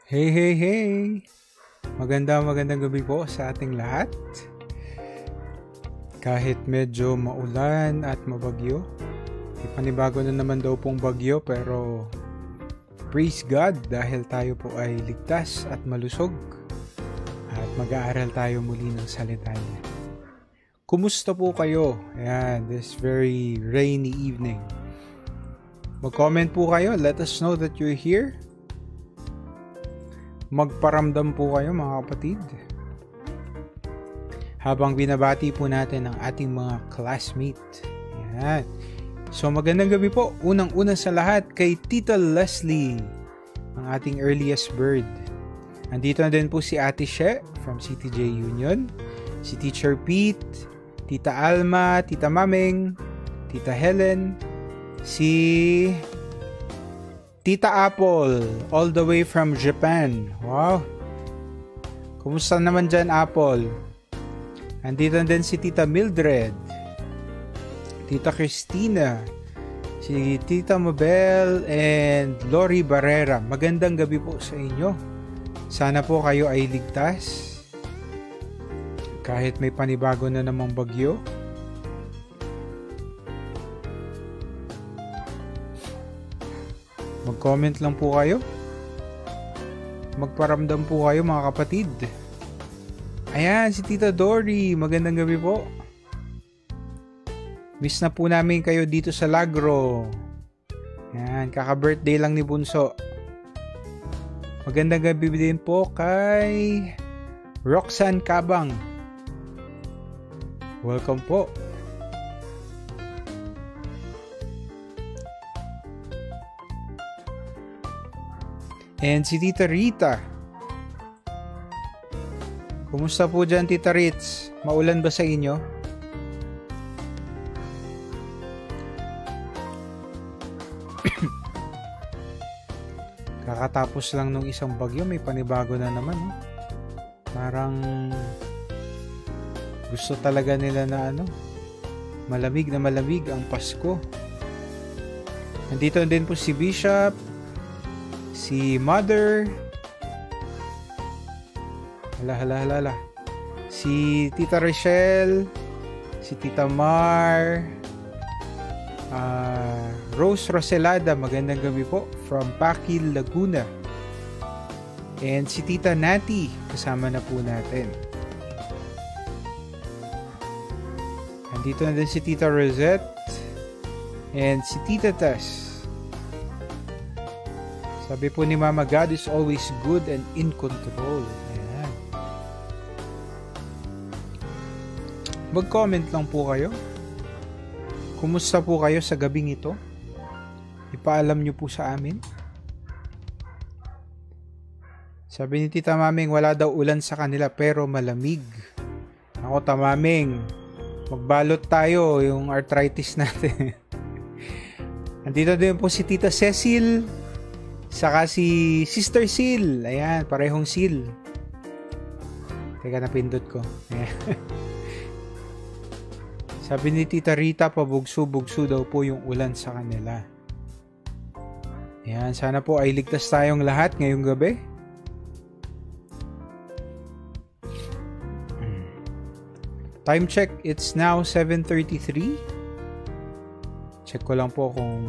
Hey, hey, hey! Magandang gabi po sa ating lahat. Kahit medyo maulan at mabagyo, ipanibago na naman daw pong bagyo, pero praise God dahil tayo po ay ligtas at malusog at mag-aaral tayo muli ng salita niya. Kumusta po kayo? Ayan, this very rainy evening. Mag-comment po kayo, let us know that you're here. Magparamdam po kayo mga kapatid. Habang binabati po natin ang ating mga classmate. Yan. So magandang gabi po. Unang-una sa lahat kay Tita Leslie, ang ating earliest bird. Andito na din po si Ate She from CTJ Union, si Teacher Pete, Tita Alma, Tita Mameng, Tita Helen, si Tita Apple, all the way from Japan. Wow! Kumusta naman dyan, Apple? Andito din si Tita Mildred, Tita Christina, si Tita Mabel, and Lori Barrera. Magandang gabi po sa inyo. Sana po kayo ay ligtas. Kahit may panibago na namang bagyo. Mag-comment lang po kayo. Magparamdam po kayo mga kapatid. Ayan, si Tita Dory. Magandang gabi po. Miss na po namin kayo dito sa Lagro. Ayan, kaka-birthday lang ni Bunso. Magandang gabi din po kay Roxanne Cabang. Welcome po. And si Tita Rita. Kumusta po dyan, Tita Ritz? Maulan ba sa inyo? Kakatapos lang nung isang bagyo, may panibago na naman. Parang gusto talaga nila na malamig na malamig ang Pasko. Nandito din po si Bishop, si Mother, hala, si Tita Rochelle, si Tita Mar, Rose Roselada, magandang gabi po, from Pakil, Laguna. And si Tita Nati, kasama na po natin. Andito na din si Tita Rosette, and si Tita Tess. Sabi po ni Mama, God is always good and in control. Ayan. Mag-comment lang po kayo. Kumusta po kayo sa gabing ito? Ipaalam nyo po sa amin. Sabi ni Tita Mameng, wala daw ulan sa kanila pero malamig. Ako, Tamameng, magbalot tayo yung arthritis natin. Andito din po si Tita Cecil, saka si Sister Sil. Ayan, parehong Sil. Teka, napindot ko. Sabi ni Tita Rita, pabugso-bugso daw po yung ulan sa kanila. Ayan, sana po ay ligtas tayong lahat ngayong gabi. Time check, it's now 7:33. Check ko lang po kung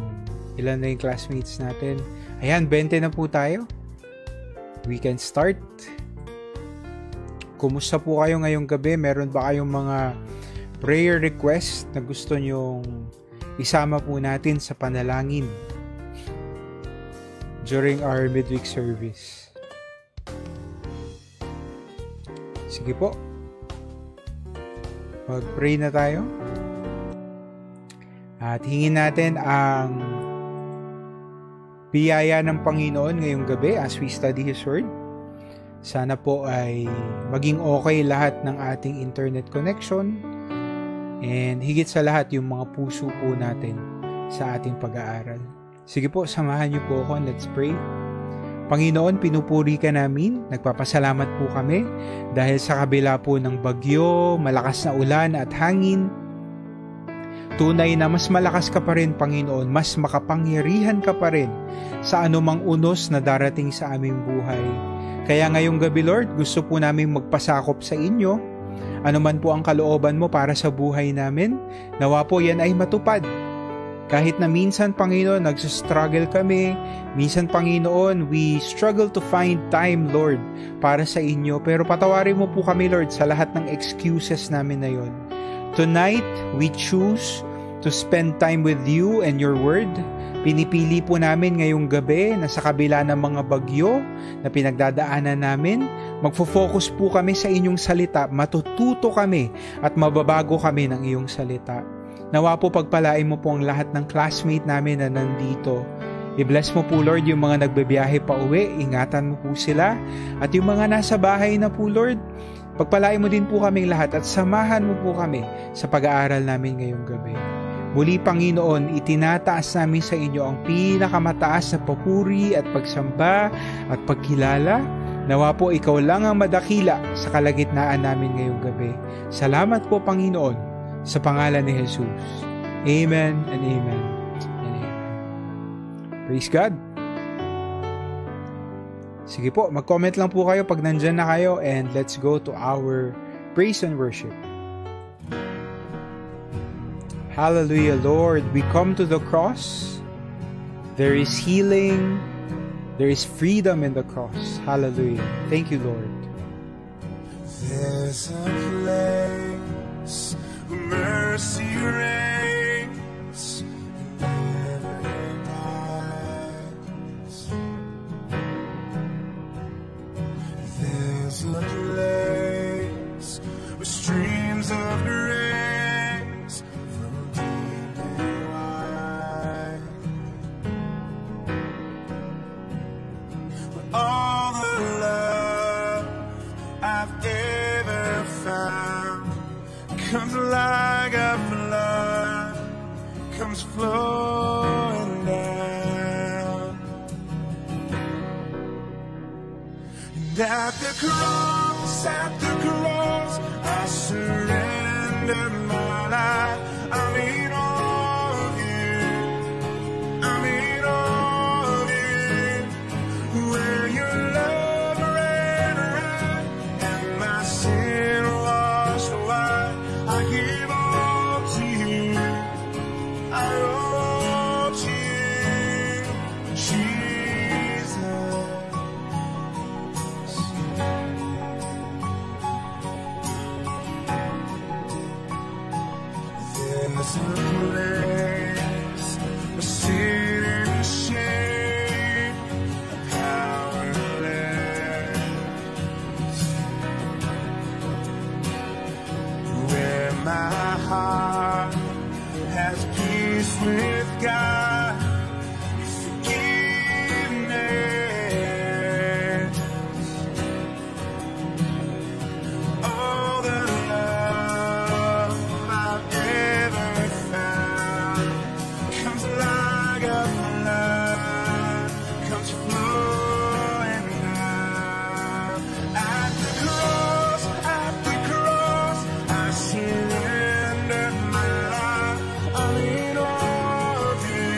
ilan na yung classmates natin. Ayan, 20 na po tayo. We can start. Kumusta po kayo ngayong gabi? Meron ba kayong mga prayer request na gusto nyong isama po natin sa panalangin during our midweek service? Sige po. Mag-pray na tayo. At hingin natin ang biyaya ng Panginoon ngayong gabi as we study His Word. Sana po ay maging okay lahat ng ating internet connection, and higit sa lahat yung mga puso po natin sa ating pag-aaral. Sige po, samahan niyo po ako. Let's pray. Panginoon, pinupuri ka namin. Nagpapasalamat po kami dahil sa kabila po ng bagyo, malakas na ulan at hangin, Tunay na mas malakas ka pa rin, Panginoon, mas makapangyarihan ka pa rin sa anumang unos na darating sa aming buhay. Kaya ngayong gabi, Lord, gusto po namin magpasakop sa inyo. Ano man po ang kalooban mo para sa buhay namin, nawa po yan ay matupad. Kahit na minsan, Panginoon, nagsastruggle kami, minsan, Panginoon, we struggle to find time, Lord, para sa inyo. Pero patawarin mo po kami, Lord, sa lahat ng excuses namin na yon. Tonight, we choose to spend time with you and your word. Pinipili po namin ngayong gabi na sa kabila ng mga bagyo na pinagdadaanan namin, magfo-focus po kami sa inyong salita, matututo kami at mababago kami ng iyong salita. Nawa po pagpalain mo po ang lahat ng classmate namin na nandito. I-bless mo po, Lord, yung mga nagbebiyahe pa uwi, ingatan mo po sila. At yung mga nasa bahay na po, Lord, pagpalain mo din po kaming lahat at samahan mo po kami sa pag-aaral namin ngayong gabi. Muli, Panginoon, itinataas namin sa inyo ang pinakamataas na papuri at pagsamba at pagkilala. Nawa po ikaw lang ang madakila sa kalagitnaan namin ngayong gabi. Salamat po, Panginoon, sa pangalan ni Jesus. Amen and amen and amen. Praise God. Sige po, mag-comment lang po kayo pag nandyan na kayo and let's go to our praise and worship. Hallelujah, Lord. We come to the cross. There is healing. There is freedom in the cross. Hallelujah. Thank you, Lord. There's a place where mercy reigns in every eyes. There's a place where streams of grace from deep and wide, where all the love I've ever found comes like a flood, comes flowing down. And at the cross, I surrender my life. I mean all of you, I mean all of you. Where your love ran right and my sin washed away, I give all to you, I owe to you, Jesus. There's a place where sin and shame are powerless, where my heart has peace with God, forgiveness, all the love I've ever found comes like a flood, comes flowing down. At the cross, I surrender my life. I need all of you,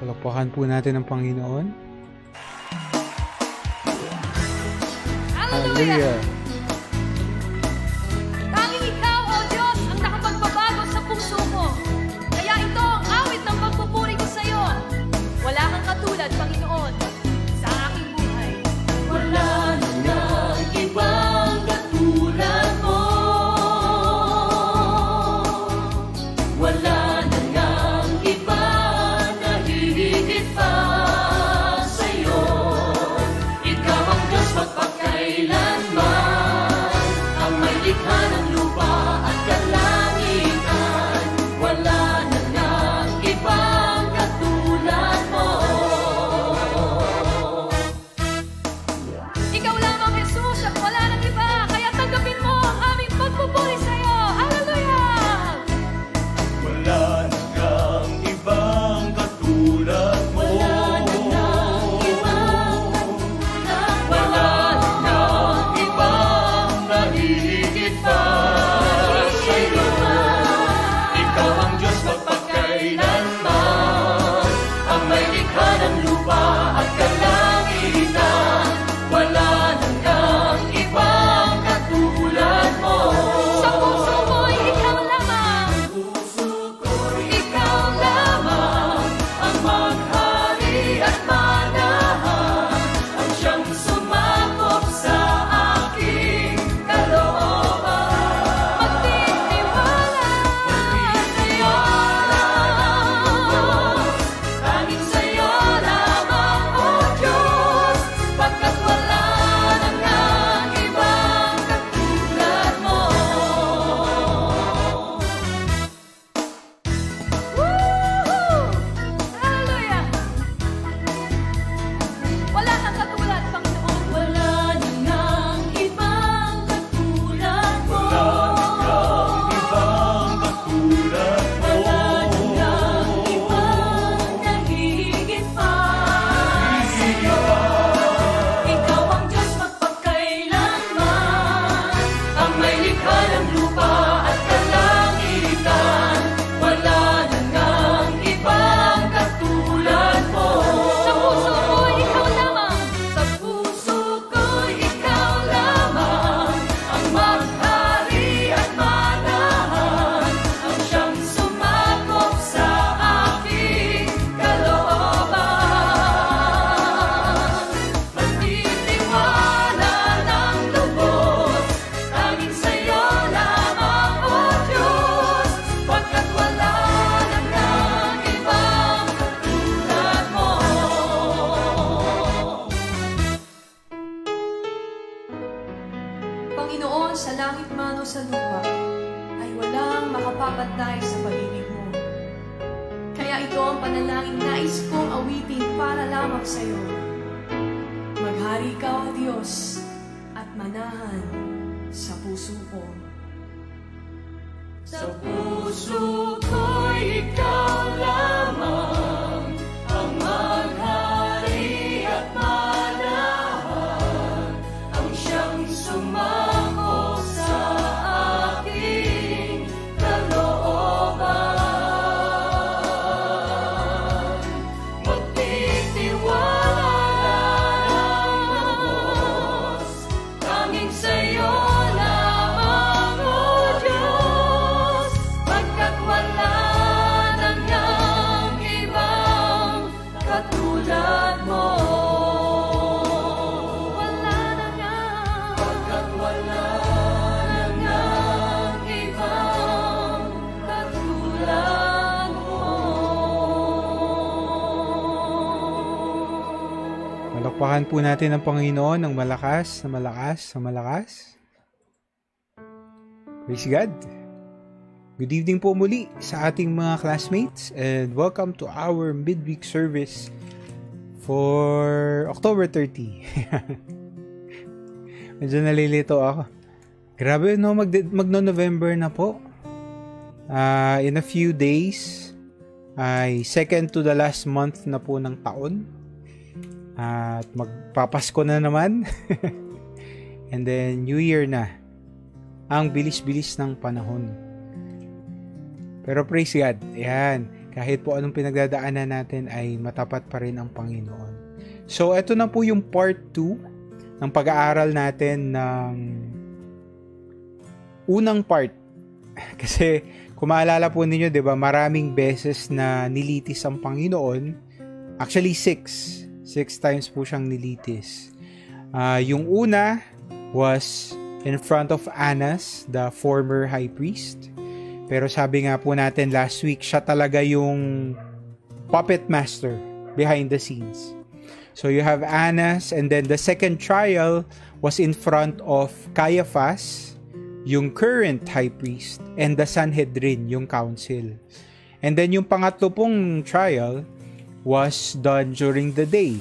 Palakpakan po natin ang Panginoon. Hallelujah! Tanging ikaw, O Diyos, ang nakapagbabago sa puso mo. Kaya ito ang awit ng pagpupuri ko sa iyo. Wala kang katulad, Panginoon, sa aking buhay. Wala nang ibang katulad mo. Wala nang iba na hihigit pa sa iyo. Ikaw ang Diyos magpakailanman, ang may likha ng lupa at kalangitan. Wala nang ibang katulad mo. Ikaw lamang, Jesus, at wala nang iba. Kaya tanggapin mo ang aming pagpupuri sa iyo. Hallelujah! Wala nang ibang katulad mo. Wala nang Ibang nahihigit pa sa'yo. Ikaw ang Diyos magpakailanman, ang may likha ng lupa at kalangitan. Wala nang ibang katulad mo. Sa puso mo'y ikaw lamang. Ikaw lamang ang maghari at manahan, ang siyang sumakop sa aking kalooban. magtitiwala sa'yo lamang. Tanging sa'yo lamang, O Diyos, pagkat wala nang ibang katulad mo. Woohoo! Hallelujah! Wala kang katulad, Panginoon. Wala nang ibang katulad mo. Ibang katulad mo. Wala nang ibang nahihigit pa sa'yo. Ikaw ang Diyos magpakailanman, Ang may likha ng lupa at kalangitan. Wala nang ibang katulad mo. sa puso ko'y ikaw lamang. Sa puso ko'y ikaw lamang. Ang maghari at manahan, ang siyang sumakop sa aking kalooban. Magtitiwala ng lubos, tanging sa'yo lamang, O Diyos, pagkat wala nang ibang katulad mo. Panginoon, sa langit man o sa lupa, ay walang makapapantay sa pag-ibig mo. Kaya ito ang panalangin nais kong awitin para lamang sa iyo. Maghari ka, O Diyos, at manahan sa puso ko. Sa puso ko'y ikaw lamang, ang maghari at manahan, ang siyang sumako sa aking kalooban. Magtitiwala ng lubos, tanging sa'yo lamang, O Diyos, pagkat wala nang ibang katulad mo. Wala na nga. Pagkat wala nang ibang katulad mo. Palakpakan po natin ang Panginoon ng malakas na malakas na malakas. Praise God! Good evening po muli sa ating mga classmates and welcome to our midweek service for October 30. Medyo nalilito ako. Grabe no, magno-November na po. In a few days ay second to the last month na po ng taon. At magpapasko na naman. And then New Year na. Ang bilis-bilis ng panahon. Pero praise God. Ayan. Kahit po anong pinagdadaanan natin ay matapat pa rin ang Panginoon. So, ito na po yung part 2 ng pag-aaral natin ng unang part. Kasi, kung maalala po ninyo, di ba, maraming beses na nilitis ang Panginoon. Actually, 6 times po siyang nilitis. Yung una was in front of Annas, the former high priest. Pero sabi nga po natin last week, siya talaga yung puppet master behind the scenes. So you have Annas, and then the second trial was in front of Caiaphas, yung current high priest, and the Sanhedrin, yung council. And then yung pangatlo pong trial was done during the day.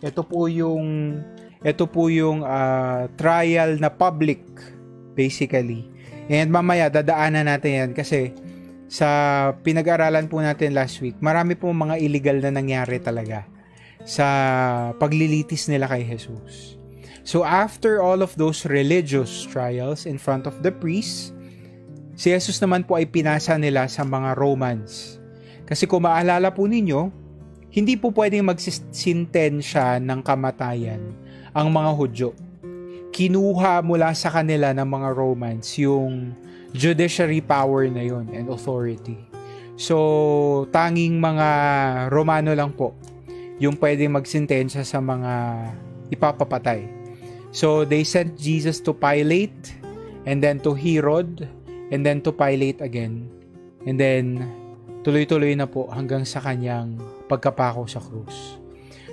Ito po yung trial na public, basically. And mamaya, dadaanan natin yan kasi sa pinag-aralan po natin last week, marami po mga illegal na nangyari talaga sa paglilitis nila kay Jesus. So after all of those religious trials in front of the priests, si Jesus naman po ay pinasa nila sa mga Romans. Kasi kung maalala po ninyo, hindi po pwedeng magsintensya ng kamatayan ang mga Hudyo. Kinuha mula sa kanila ng mga Romans yung judiciary power na yun and authority. So, tanging mga Romano lang po yung pwedeng magsintensya sa mga ipapapatay. So, they sent Jesus to Pilate, and then to Herod, and then to Pilate again. And then, tuloy-tuloy na po hanggang sa kanyang pagkapako sa krus.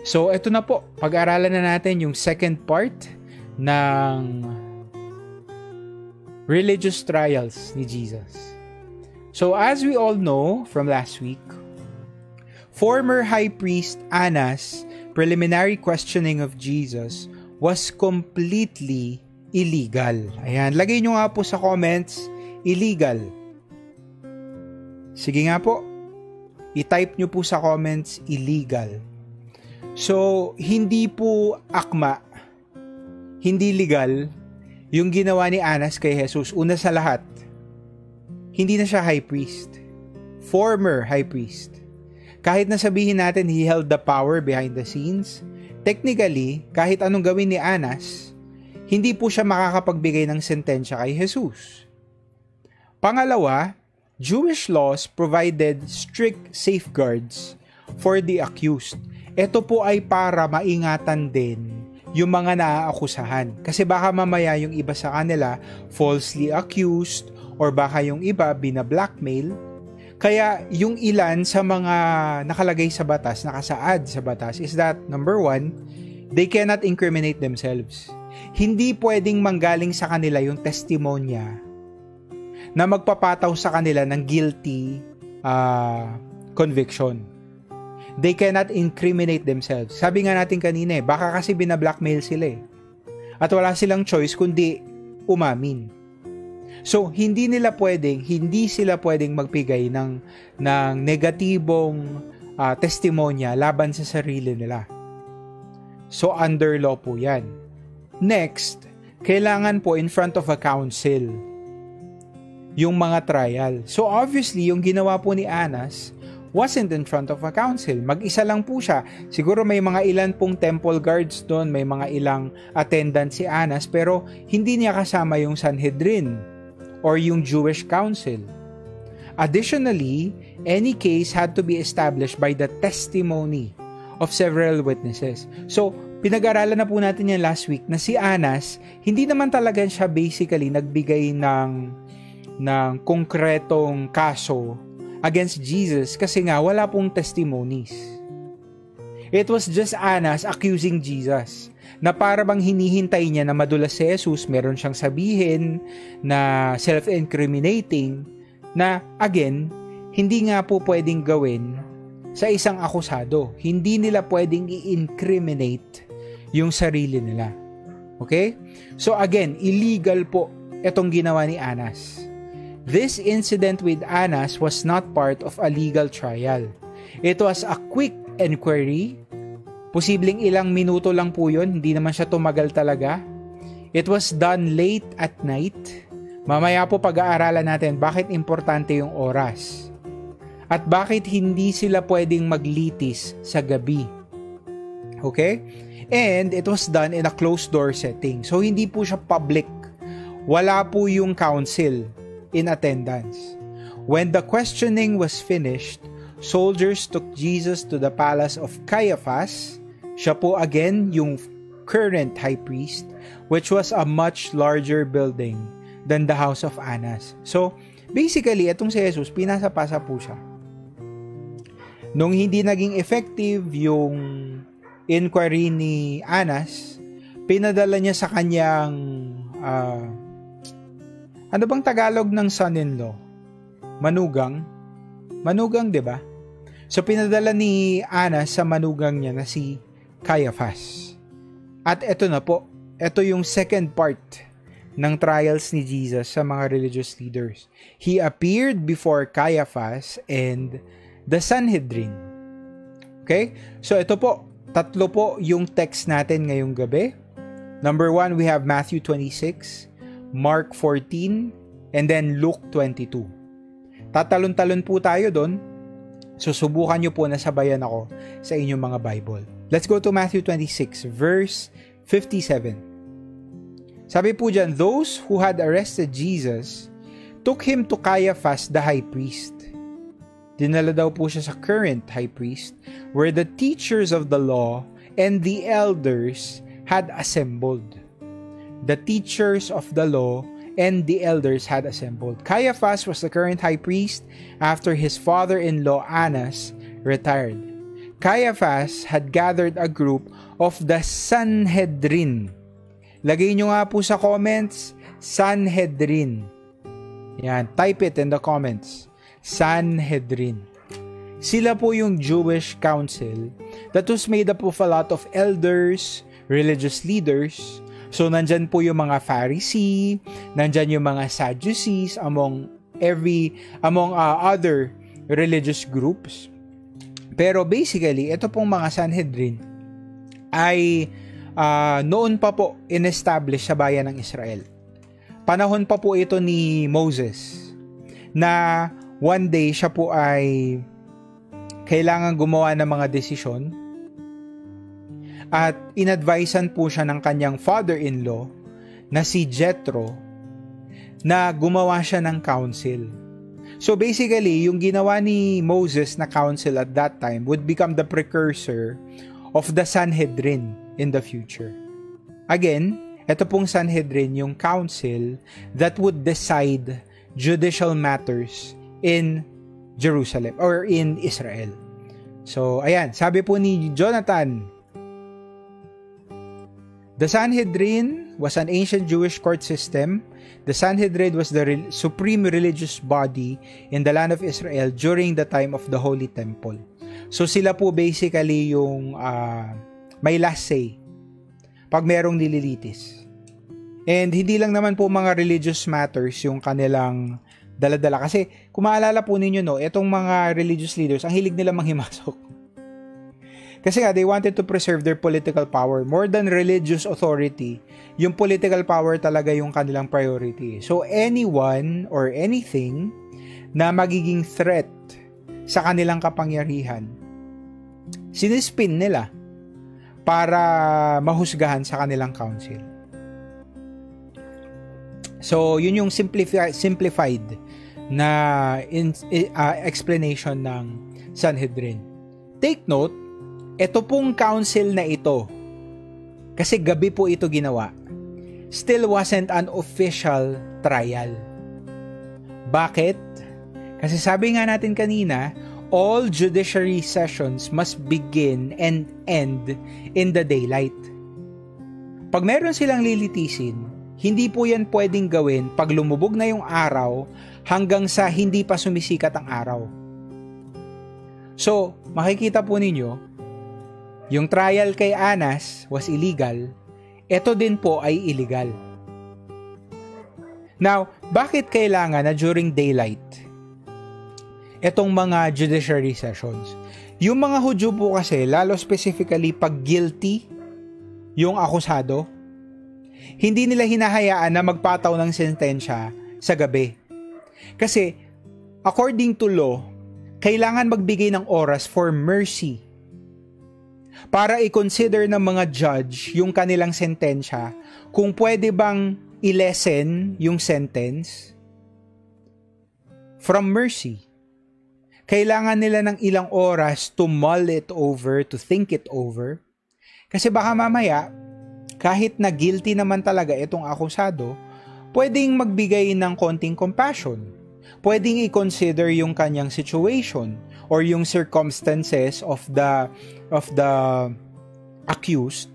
So, ito na po. Pag-aralan na natin yung second part ng religious trials ni Jesus. So, as we all know from last week, former High Priest Annas' preliminary questioning of Jesus was completely illegal. Ayan, lagay nyo nga po sa comments, illegal. Sige nga po, i-type nyo po sa comments, illegal. So, hindi po akma, hindi legal yung ginawa ni Annas kay Jesus. Una sa lahat, hindi na siya high priest. Former high priest. Kahit na sabihin natin he held the power behind the scenes, technically, kahit anong gawin ni Annas, hindi po siya makakapagbigay ng sentensya kay Jesus. Pangalawa, Jewish laws provided strict safeguards for the accused. Ito po ay para maingatan din yung mga naaakusahan. Kasi baka mamaya yung iba sa kanila falsely accused or baka yung iba bina-blackmail. Kaya yung ilan sa mga nakalagay sa batas, nakasaad sa batas is that, number 1, they cannot incriminate themselves. Hindi pwedeng manggaling sa kanila yung testimonya na magpapataw sa kanila ng guilty conviction. They cannot incriminate themselves. Sabi nga natin kanina baka kasi bina-blackmail sila at wala silang choice kundi umamin. So, hindi sila pwedeng magbigay ng negatibong testimonya laban sa sarili nila. So, under law po yan. Next, kailangan po in front of a council yung mga trial. So, obviously, yung ginawa po ni Annas wasn't in front of a council. Mag-isa lang po siya. Siguro may mga ilan pong temple guards doon, may mga ilang attendant si Annas, pero hindi niya kasama yung Sanhedrin or yung Jewish council. Additionally, any case had to be established by the testimony of several witnesses. So, pinag-aralan na po natin yan last week na si Annas, hindi naman talaga siya basically nagbigay ng konkretong kaso against Jesus kasi nga wala pong testimonies. It was just Annas accusing Jesus na para bang hinihintay niya na madulas si Jesus, meron siyang sabihin na self-incriminating na again, hindi nga po pwedeng gawin sa isang akusado. Hindi nila pwedeng i-incriminate yung sarili nila. Okay? So again, illegal po itong ginawa ni Annas. This incident with Annas was not part of a legal trial. It was a quick inquiry. Posibleng ilang minuto lang po yun. Hindi naman siya tumagal talaga. It was done late at night. Mamaya po pag-aaralan natin bakit importante yung oras. At bakit hindi sila pwedeng maglitis sa gabi? Okay? And it was done in a closed door setting. So hindi po siya public. Wala po yung council in attendance. When the questioning was finished, soldiers took Jesus to the palace of Caiaphas. Siya po again yung current high priest, which was a much larger building than the house of Annas. So, basically, itong si Jesus, pinasa-pasa po siya. Nung hindi naging effective yung inquiry ni Annas, pinadala niya sa kanyang, ano bang Tagalog ng son-in-law? Manugang? Manugang, di ba? So, pinadala ni Annas sa manugang niya na si Caiaphas. At eto na po, eto yung second part ng trials ni Jesus sa mga religious leaders. He appeared before Caiaphas and the Sanhedrin. Okay? So ito po, tatlo po yung text natin ngayong gabi. Number 1, we have Matthew 26, Mark 14, and then Luke 22. Tatalon-talon po tayo doon. Susubukan nyo po na sabayan ako sa inyong mga Bible. Let's go to Matthew 26, verse 57. Sabi po dyan, those who had arrested Jesus took him to Caiaphas the high priest. Dinala daw po siya sa current high priest, where the teachers of the law and the elders had assembled. The teachers of the law and the elders had assembled. Caiaphas was the current high priest after his father-in-law Annas retired. Caiaphas had gathered a group of the Sanhedrin. Lagay nyo nga po sa comments, Sanhedrin. Yan, type it in the comments. Sanhedrin. Sila po yung Jewish council that was made up of a lot of elders, religious leaders. So, nandyan po yung mga Pharisee, nandyan yung mga Sadducees, among other religious groups. Pero basically, ito pong mga Sanhedrin ay noon pa po in-establish sa bayan ng Israel. Panahon pa po ito ni Moses na one day siya po ay kailangan gumawa ng mga desisyon at inadvisean po siya ng kanyang father-in-law na si Jethro na gumawa siya ng council. So basically, yung ginawa ni Moses na council at that time would become the precursor of the Sanhedrin in the future. Again, ito pong Sanhedrin, yung council that would decide judicial matters in Jerusalem or in Israel. So, ayan, sabi po ni Jonathan, the Sanhedrin was an ancient Jewish court system. The Sanhedrin was the supreme religious body in the land of Israel during the time of the Holy Temple. So sila po basically yung may last say pag merong nililitis. And hindi lang naman po mga religious matters yung kanilang dala-dala. Kasi kung maalala po ninyo, no, itong mga religious leaders, ang hilig nila manghimasok. Kasi nga, they wanted to preserve their political power. More than religious authority, yung political power talaga yung kanilang priority. So, anyone or anything na magiging threat sa kanilang kapangyarihan, sinispin nila para mahusgahan sa kanilang council. So, yun yung simplified na explanation ng Sanhedrin. Take note, ito pong council na ito, kasi gabi po ito ginawa, still wasn't an official trial. Bakit? Kasi sabi nga natin kanina, all judiciary sessions must begin and end in the daylight. Pag meron silang lilitisin, hindi po yan pwedeng gawin pag lumubog na yung araw hanggang sa hindi pa sumisikat ang araw. So, makikita po ninyo, yung trial kay Annas was illegal, ito din po ay illegal. Now, bakit kailangan na during daylight itong mga judiciary sessions? Yung mga Hudyo po kasi, lalo specifically pag guilty yung akusado, hindi nila hinahayaan na magpataw ng sentensya sa gabi. Kasi, according to law, kailangan magbigay ng oras for mercy para i-consider ng mga judge yung kanilang sentensya kung pwede bang i-lessen yung sentence from mercy. Kailangan nila ng ilang oras to mull it over, to think it over. Kasi baka mamaya, kahit na guilty naman talaga itong akusado, pwedeng magbigay ng konting compassion. Pwedeng i-consider yung kanyang situation or yung circumstances of the accused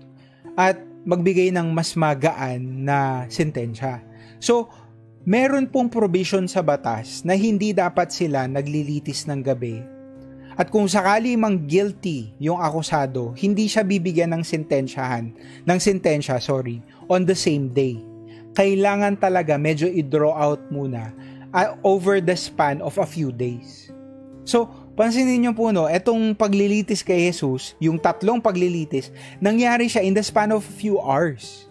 at magbigay ng mas magaan na sentensya. So, meron pong provision sa batas na hindi dapat sila naglilitis ng gabi. At kung sakali mang guilty yung akusado, hindi siya bibigyan ng sentensya on the same day. Kailangan talaga medyo i-draw out muna over the span of a few days. So, pansinin niyo po etong paglilitis kay Jesus, yung 3 paglilitis, nangyari siya in the span of a few hours.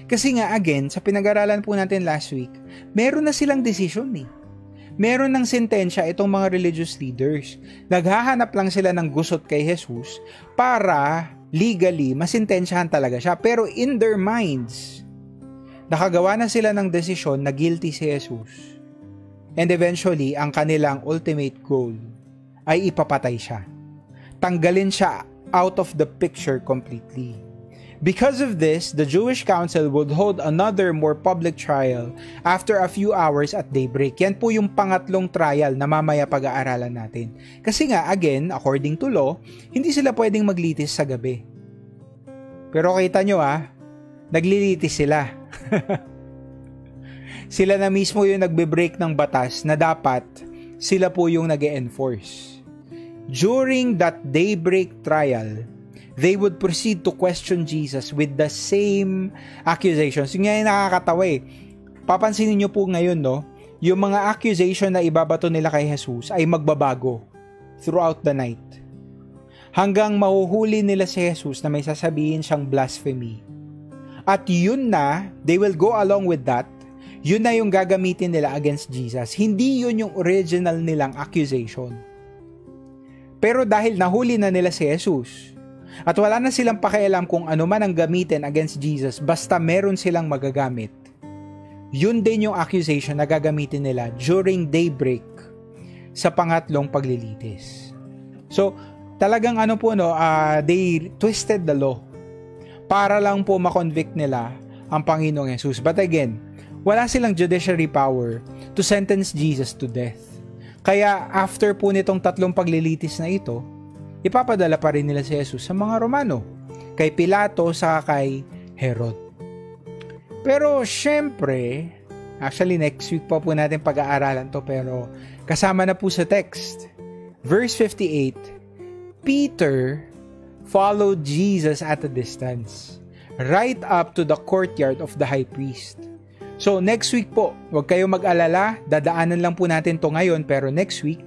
Kasi nga again, sa pinag-aralan po natin last week, meron na silang decision Meron ng sentensya itong mga religious leaders. Naghahanap lang sila ng gusot kay Jesus para legally masintensyahan talaga siya. Pero in their minds, nakagawa na sila ng desisyon na guilty si Jesus. And eventually, ang kanilang ultimate goal ay ipapatay siya. Tanggalin siya out of the picture completely. Because of this, the Jewish council would hold another more public trial after a few hours at daybreak. Yan po yung pangatlong trial na mamaya pag-aaralan natin. Kasi nga, again, according to law, hindi sila pwedeng maglitis sa gabi. Pero kita nyo naglilitis sila. Sila na mismo yung nagbe-break ng batas na dapat sila po yung nag-e-enforce. During that daybreak trial, they would proceed to question Jesus with the same accusations. Yung nga yung nakakatawa Papansinin nyo po ngayon, yung mga accusation na ibabato nila kay Jesus ay magbabago throughout the night. Hanggang mahuhuli nila si Jesus na may sasabihin siyang blasphemy. At yun na, they will go along with that. Yun na yung gagamitin nila against Jesus. Hindi yun yung original nilang accusation. Pero dahil nahuli na nila si Jesus, at wala na silang pakialam kung ano man ang gamitin against Jesus, basta meron silang magagamit, yun din yung accusation na gagamitin nila during daybreak sa pangatlong paglilitis. So, talagang they twisted the law para lang po makonvict nila ang Panginoong Jesus. But again, wala silang judiciary power to sentence Jesus to death. Kaya after po nitong 3 paglilitis na ito, ipapadala pa rin nila si Jesus sa mga Romano, kay Pilato sa kay Herod. Pero syempre, actually next week pa po natin pag-aaralan to, pero kasama na po sa text. Verse 58, Peter followed Jesus at a distance, right up to the courtyard of the high priest. So next week po, huwag kayong mag-alala, dadaanan lang po natin to ngayon, pero next week,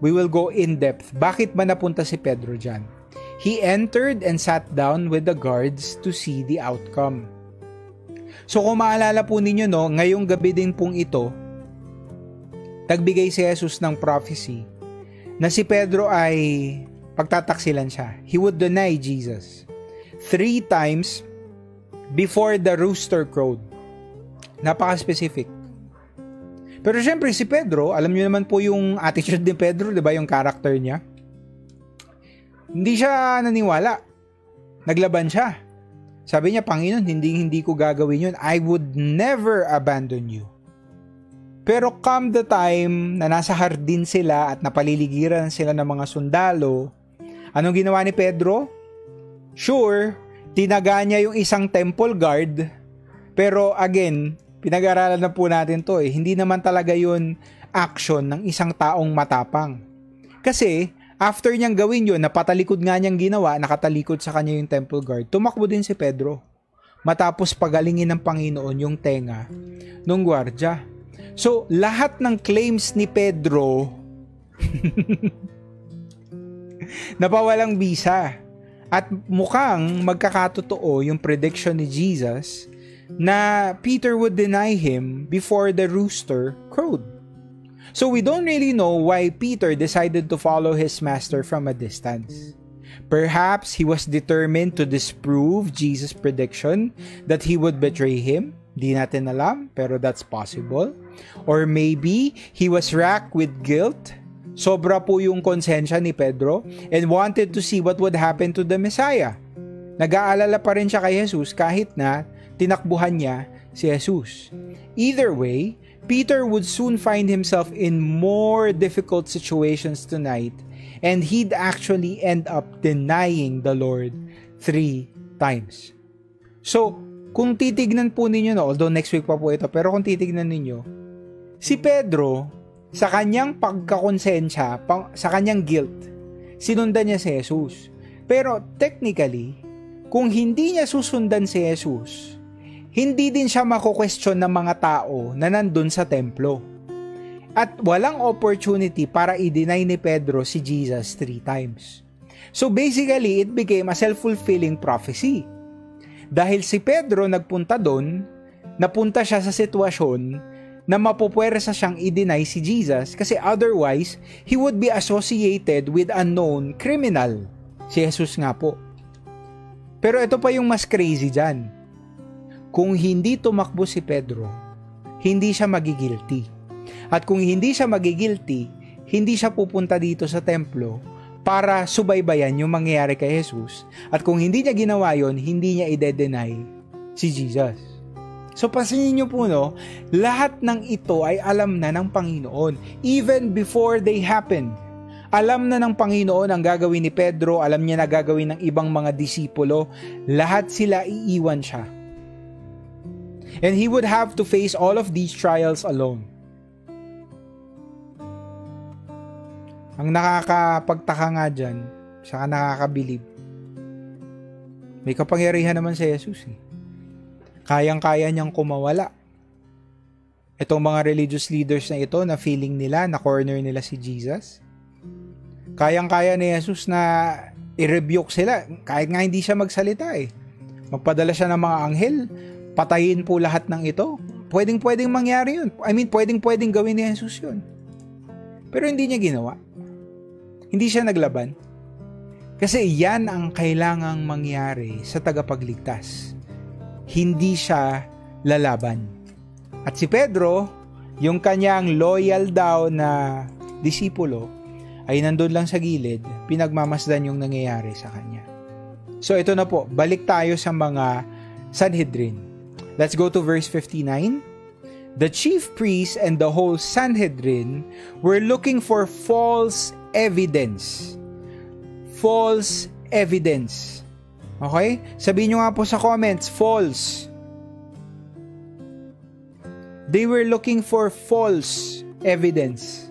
we will go in depth. Bakit ba napunta si Pedro dyan? He entered and sat down with the guards to see the outcome. So kung maalala po ninyo, ngayong gabi din pong ito, tagbigay si Jesus ng prophecy na si Pedro ay pagtataksilan siya. He would deny Jesus 3 times before the rooster crowed. Napaka-specific. Pero syempre si Pedro, alam niyo naman po yung attitude ni Pedro, 'di ba, yung character niya? Hindi siya naniwala. Naglaban siya. Sabi niya, Panginoon, hindi ko gagawin yun. I would never abandon you. Pero come the time na nasa hardin sila at napaliligiran sila ng mga sundalo, anong ginawa ni Pedro? Sure, tinaga niya yung isang temple guard, pero again, pinag-aralan na po natin to Hindi naman talaga yun action ng isang taong matapang. Kasi, after niyang gawin yun, napatalikod nga niyang ginawa, nakatalikod sa kanya yung temple guard, tumakbo din si Pedro. Matapos pagalingin ng Panginoon yung tenga nung gwardya. So, lahat ng claims ni Pedro napawalang bisa. At mukhang magkakatotoo yung prediction ni Jesus na Peter would deny him before the rooster crowed. So we don't really know why Peter decided to follow his master from a distance. Perhaps he was determined to disprove Jesus' prediction that he would betray him. Di natin alam, pero that's possible. Or maybe he was racked with guilt. Sobra po yung konsensya ni Pedro and wanted to see what would happen to the Messiah. Nag-aalala pa rin siya kay Jesus kahit na tinakbuhan niya si Jesus. Either way, Peter would soon find himself in more difficult situations tonight, and he'd actually end up denying the Lord 3 times. So, kung titignan po ninyo, although next week pa po ito, pero kung titignan ninyo, si Pedro, sa kanyang pagkakonsensya, sa kanyang guilt, sinundan niya si Jesus. Pero technically, kung hindi niya susundan si Jesus, hindi din siya mako-question ng mga tao na nandun sa templo. At walang opportunity para i-deny ni Pedro si Jesus 3 times. So basically, it became a self-fulfilling prophecy. Dahil si Pedro nagpunta doon, napunta siya sa sitwasyon na mapupwersa siyang i-deny si Jesus kasi otherwise, he would be associated with a known criminal. Si Jesus nga po. Pero ito pa yung mas crazy dyan. Kung hindi tumakbo si Pedro, hindi siya magigilty. At kung hindi siya magigilty, hindi siya pupunta dito sa templo para subaybayan yung mangyayari kay Jesus. At kung hindi niya ginawa yon, hindi niya i-deny si Jesus. So pansinin niyo po, no, lahat ng ito ay alam na ng Panginoon. Even before they happen. Alam na ng Panginoon ang gagawin ni Pedro, alam niya na gagawin ng ibang mga disipulo. Lahat sila iiwan siya. And he would have to face all of these trials alone. Ang nakakapagtaka nga dyan, saka nakakabilib, may kapangyarihan naman si Jesus eh. Kayang-kaya niyang kumawala. Itong mga religious leaders na ito na feeling nila, na corner nila si Jesus, kayang-kaya ni Jesus na i-rebuke sila kahit nga hindi siya magsalita eh. Magpadala siya ng mga anghel, patayin po lahat ng ito. Pwedeng mangyari yun. Pwedeng gawin ni Jesus yun. Pero hindi niya ginawa. Hindi siya naglaban. Kasi yan ang kailangang mangyari sa tagapagligtas. Hindi siya lalaban. At si Pedro, yung kanyang loyal daw na disipulo, ay nandun lang sa gilid, pinagmamasdan yung nangyayari sa kanya. So ito na po, balik tayo sa mga Sanhedrin. Let's go to verse 59. The chief priests and the whole Sanhedrin were looking for false evidence. False evidence. Okay? Sabihin nyo nga po sa comments, false. They were looking for false evidence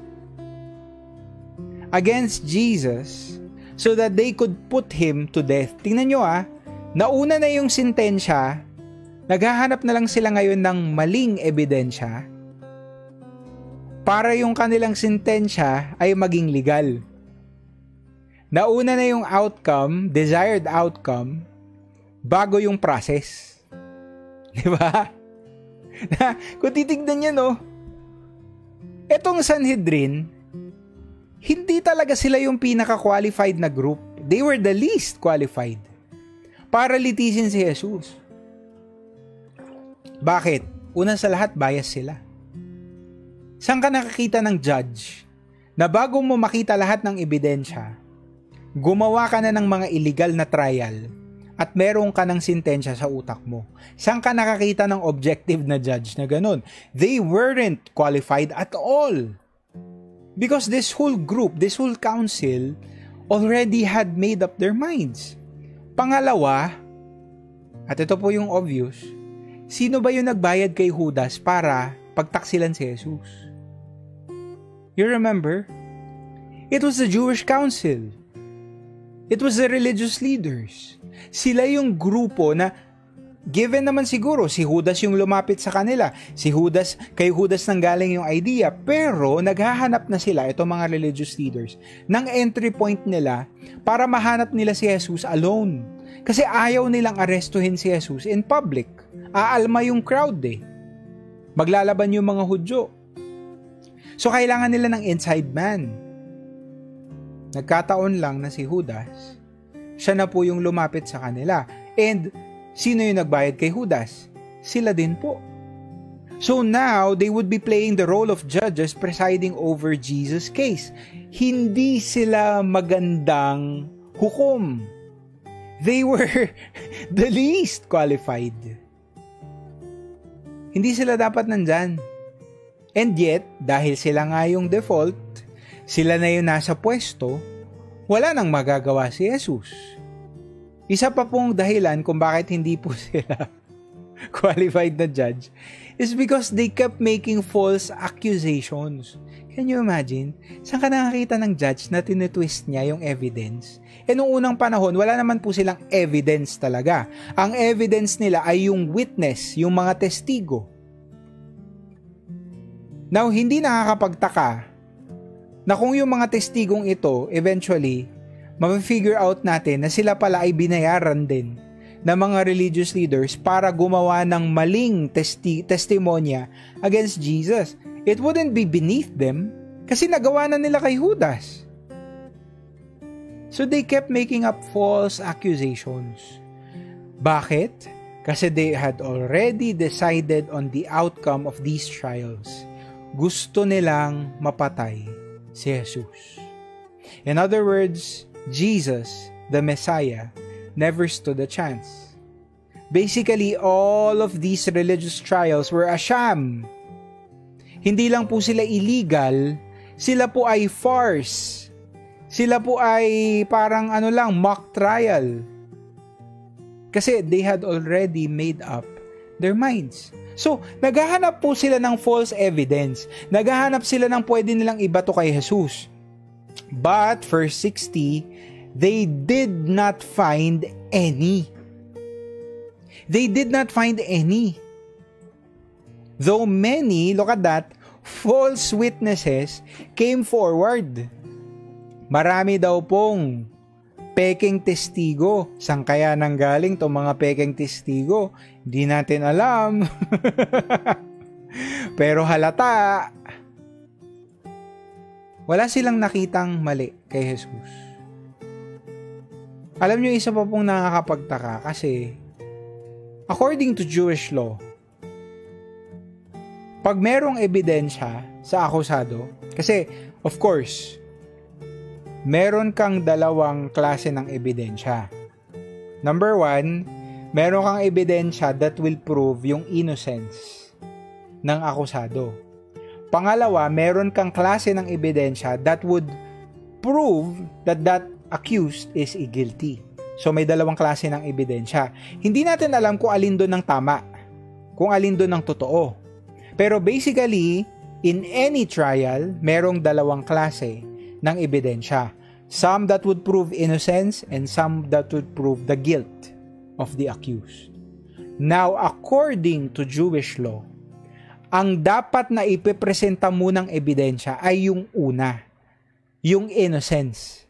against Jesus so that they could put him to death. Tingnan nyo nauna na yung sentensya, naghahanap na lang sila ngayon ng maling ebidensya para yung kanilang sentensya ay maging legal. Nauna na yung outcome, desired outcome, bago yung process. Diba? Kung titignan nyo, etong Sanhedrin, hindi talaga sila yung pinaka-qualified na group. They were the least qualified para litisin si Jesus. Bakit? Una sa lahat, bias sila. Saan ka nakakita ng judge na bago mo makita lahat ng ebidensya, gumawa ka na ng mga illegal na trial at meron ka ng sentensya sa utak mo? Saan ka nakakita ng objective na judge na ganun? They weren't qualified at all. Because this whole group, this whole council, already had made up their minds. Pangalawa, at ito po yung obvious, sino ba yung nagbayad kay Judas para pagtaksilan si Jesus? You remember? It was the Jewish council. It was the religious leaders. Sila yung grupo na given naman siguro, si Judas yung lumapit sa kanila. Kay Judas nanggaling yung idea. Pero naghahanap na sila, itong mga religious leaders, ng entry point nila para mahanap nila si Jesus alone. Kasi ayaw nilang arestuhin si Jesus in public. Aalma yung crowd eh. Maglalaban yung mga Hudyo. So kailangan nila ng inside man. Nagkataon lang na si Judas, siya na po yung lumapit sa kanila. And sino yung nagbayad kay Judas? Sila din po. So now, they would be playing the role of judges presiding over Jesus' case. Hindi sila magandang hukom. They were the least qualified. Hindi sila dapat nandyan. And yet, dahil sila nga yung default, sila na yung nasa pwesto, wala nang magagawa si Jesus. Isa pa pong dahilan kung bakit hindi po sila qualified na judge is because they kept making false accusations. Can you imagine? Saan ka nakakita ng judge na tinitwist niya yung evidence? E nung unang panahon, wala naman po silang evidence talaga. Ang evidence nila ay yung witness, yung mga testigo. Now, hindi nakakapagtaka na kung yung mga testigong ito, eventually, ma-figure out natin na sila pala ay binayaran din ng mga religious leaders para gumawa ng maling testimonya against Jesus. It wouldn't be beneath them kasi nagawa na nila kay Judas. So they kept making up false accusations. Bakit? Kasi they had already decided on the outcome of these trials. Gusto nilang mapatay si Jesus. In other words, Jesus, the Messiah, never stood a chance. Basically, all of these religious trials were a sham. Hindi lang po sila illegal, sila po ay farce. Sila po ay parang mock trial. Kasi they had already made up their minds. So, naghahanap po sila ng false evidence. Naghahanap sila ng pwede nilang ibato kay Jesus. But, verse 60, they did not find any. They did not find any. Though many, look at that, false witnesses came forward. Marami daw pong peking testigo. Saan kaya nanggaling itong mga peking testigo? Hindi natin alam. Pero halata. Wala silang nakitang mali kay Jesus. Alam nyo, isa pa pong nakakapagtaka kasi according to Jewish law, pag merong ebidensya sa akusado, kasi of course, meron kang dalawang klase ng ebidensya. Number 1, meron kang ebidensya that will prove yung innocence ng akusado. Pangalawa, meron kang klase ng ebidensya that would prove that that accused is guilty. So may dalawang klase ng ebidensya. Hindi natin alam kung alin doon ang tama, kung alin doon ang totoo. Pero basically, in any trial, merong dalawang klase ng ebidensya. Some that would prove innocence and some that would prove the guilt of the accused. Now, according to Jewish law, ang dapat na ipipresenta munang ebidensya ay yung una, yung innocence.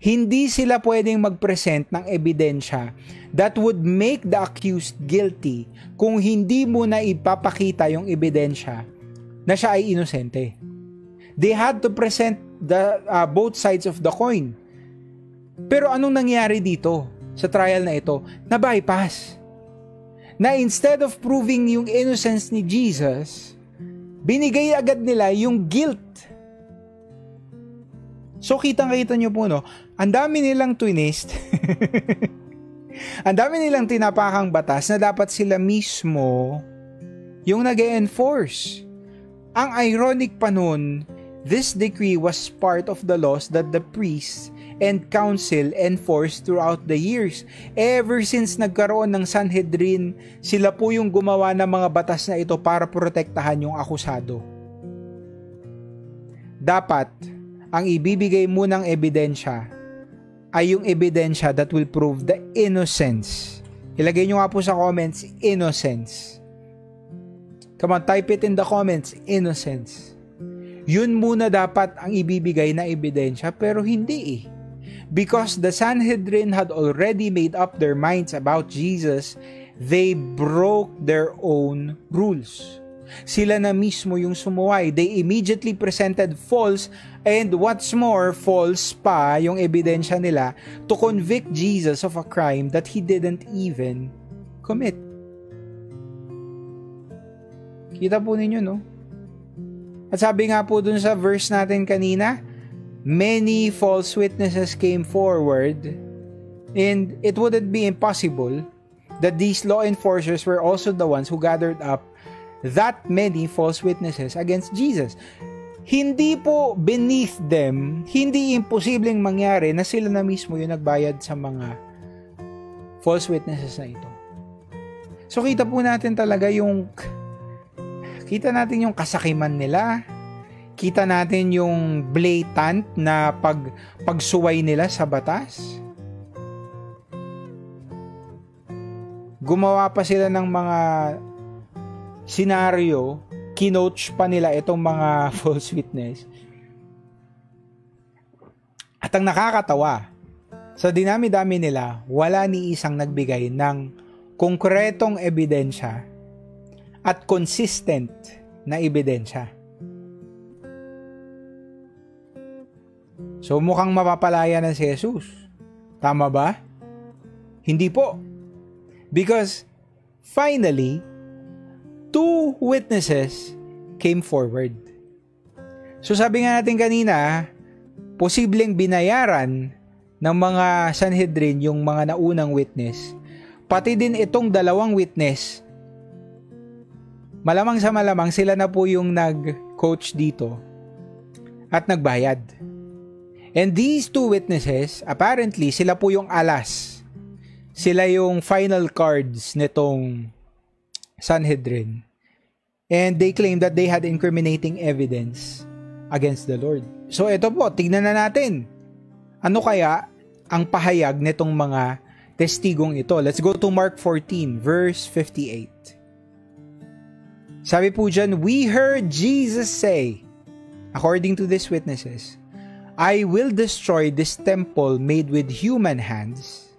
Hindi sila pwedeng mag-present ng ebidensya that would make the accused guilty kung hindi muna ipapakita yung ebidensya na siya ay inosente. They had to present the both sides of the coin. Pero anong nangyari dito sa trial na ito? Na-bypass. Na instead of proving yung innocence ni Jesus, binigay agad nila yung guilt. So kitang-kita nyo po, no? Ang dami nilang twinist. Ang dami nilang tinapakang batas na dapat sila mismo yung nag-e-enforce. Ang ironic pa nun, this decree was part of the laws that the priests and council enforced throughout the years. Ever since nagkaroon ng Sanhedrin, sila po yung gumawa ng mga batas na ito para protektahan yung akusado. Dapat, ang ibibigay munang ebidensya ay yung ebidensya that will prove the innocence. Ilagay nyo nga po sa comments, innocence. Come on, type it in the comments, innocence. Yun muna dapat ang ibibigay na ebidensya, pero hindi eh. Because the Sanhedrin had already made up their minds about Jesus, they broke their own rules. Sila na mismo yung sumuway. They immediately presented false and what's more, false pa yung ebidensya nila to convict Jesus of a crime that he didn't even commit. Kita po ninyo, no? At sabi nga po dun sa verse natin kanina, many false witnesses came forward and it wouldn't be impossible that these law enforcers were also the ones who gathered up that many false witnesses against Jesus. Hindi po beneath them, hindi imposibleng mangyari na sila na mismo yung nagbayad sa mga false witnesses na ito. So kita po natin talaga kita natin yung kasakiman nila, kita natin yung blatant na pagsuway nila sa batas. Gumawa pa sila ng mga senaryo, kinoach pa nila itong mga false witness. At ang nakakatawa, sa dinami-dami nila, wala ni isang nagbigay ng konkretong ebidensya at consistent na ebidensya. So mukhang mapapalaya na si Jesus. Tama ba? Hindi po. Because finally, 2 witnesses came forward. So sabi nga natin kanina, posibleng binayaran ng mga Sanhedrin yung mga naunang witness. Pati din itong 2 witness, malamang sa malamang sila na po yung nag-coach dito at nagbayad. And these 2 witnesses, apparently, sila po yung alas. Sila yung final cards nitong Sanhedrin. And they claim that they had incriminating evidence against the Lord. So ito po, tignan na natin. Ano kaya ang pahayag nitong mga testigong ito? Let's go to Mark 14, verse 58. Sabi po dyan, we heard Jesus say, according to these witnesses, I will destroy this temple made with human hands,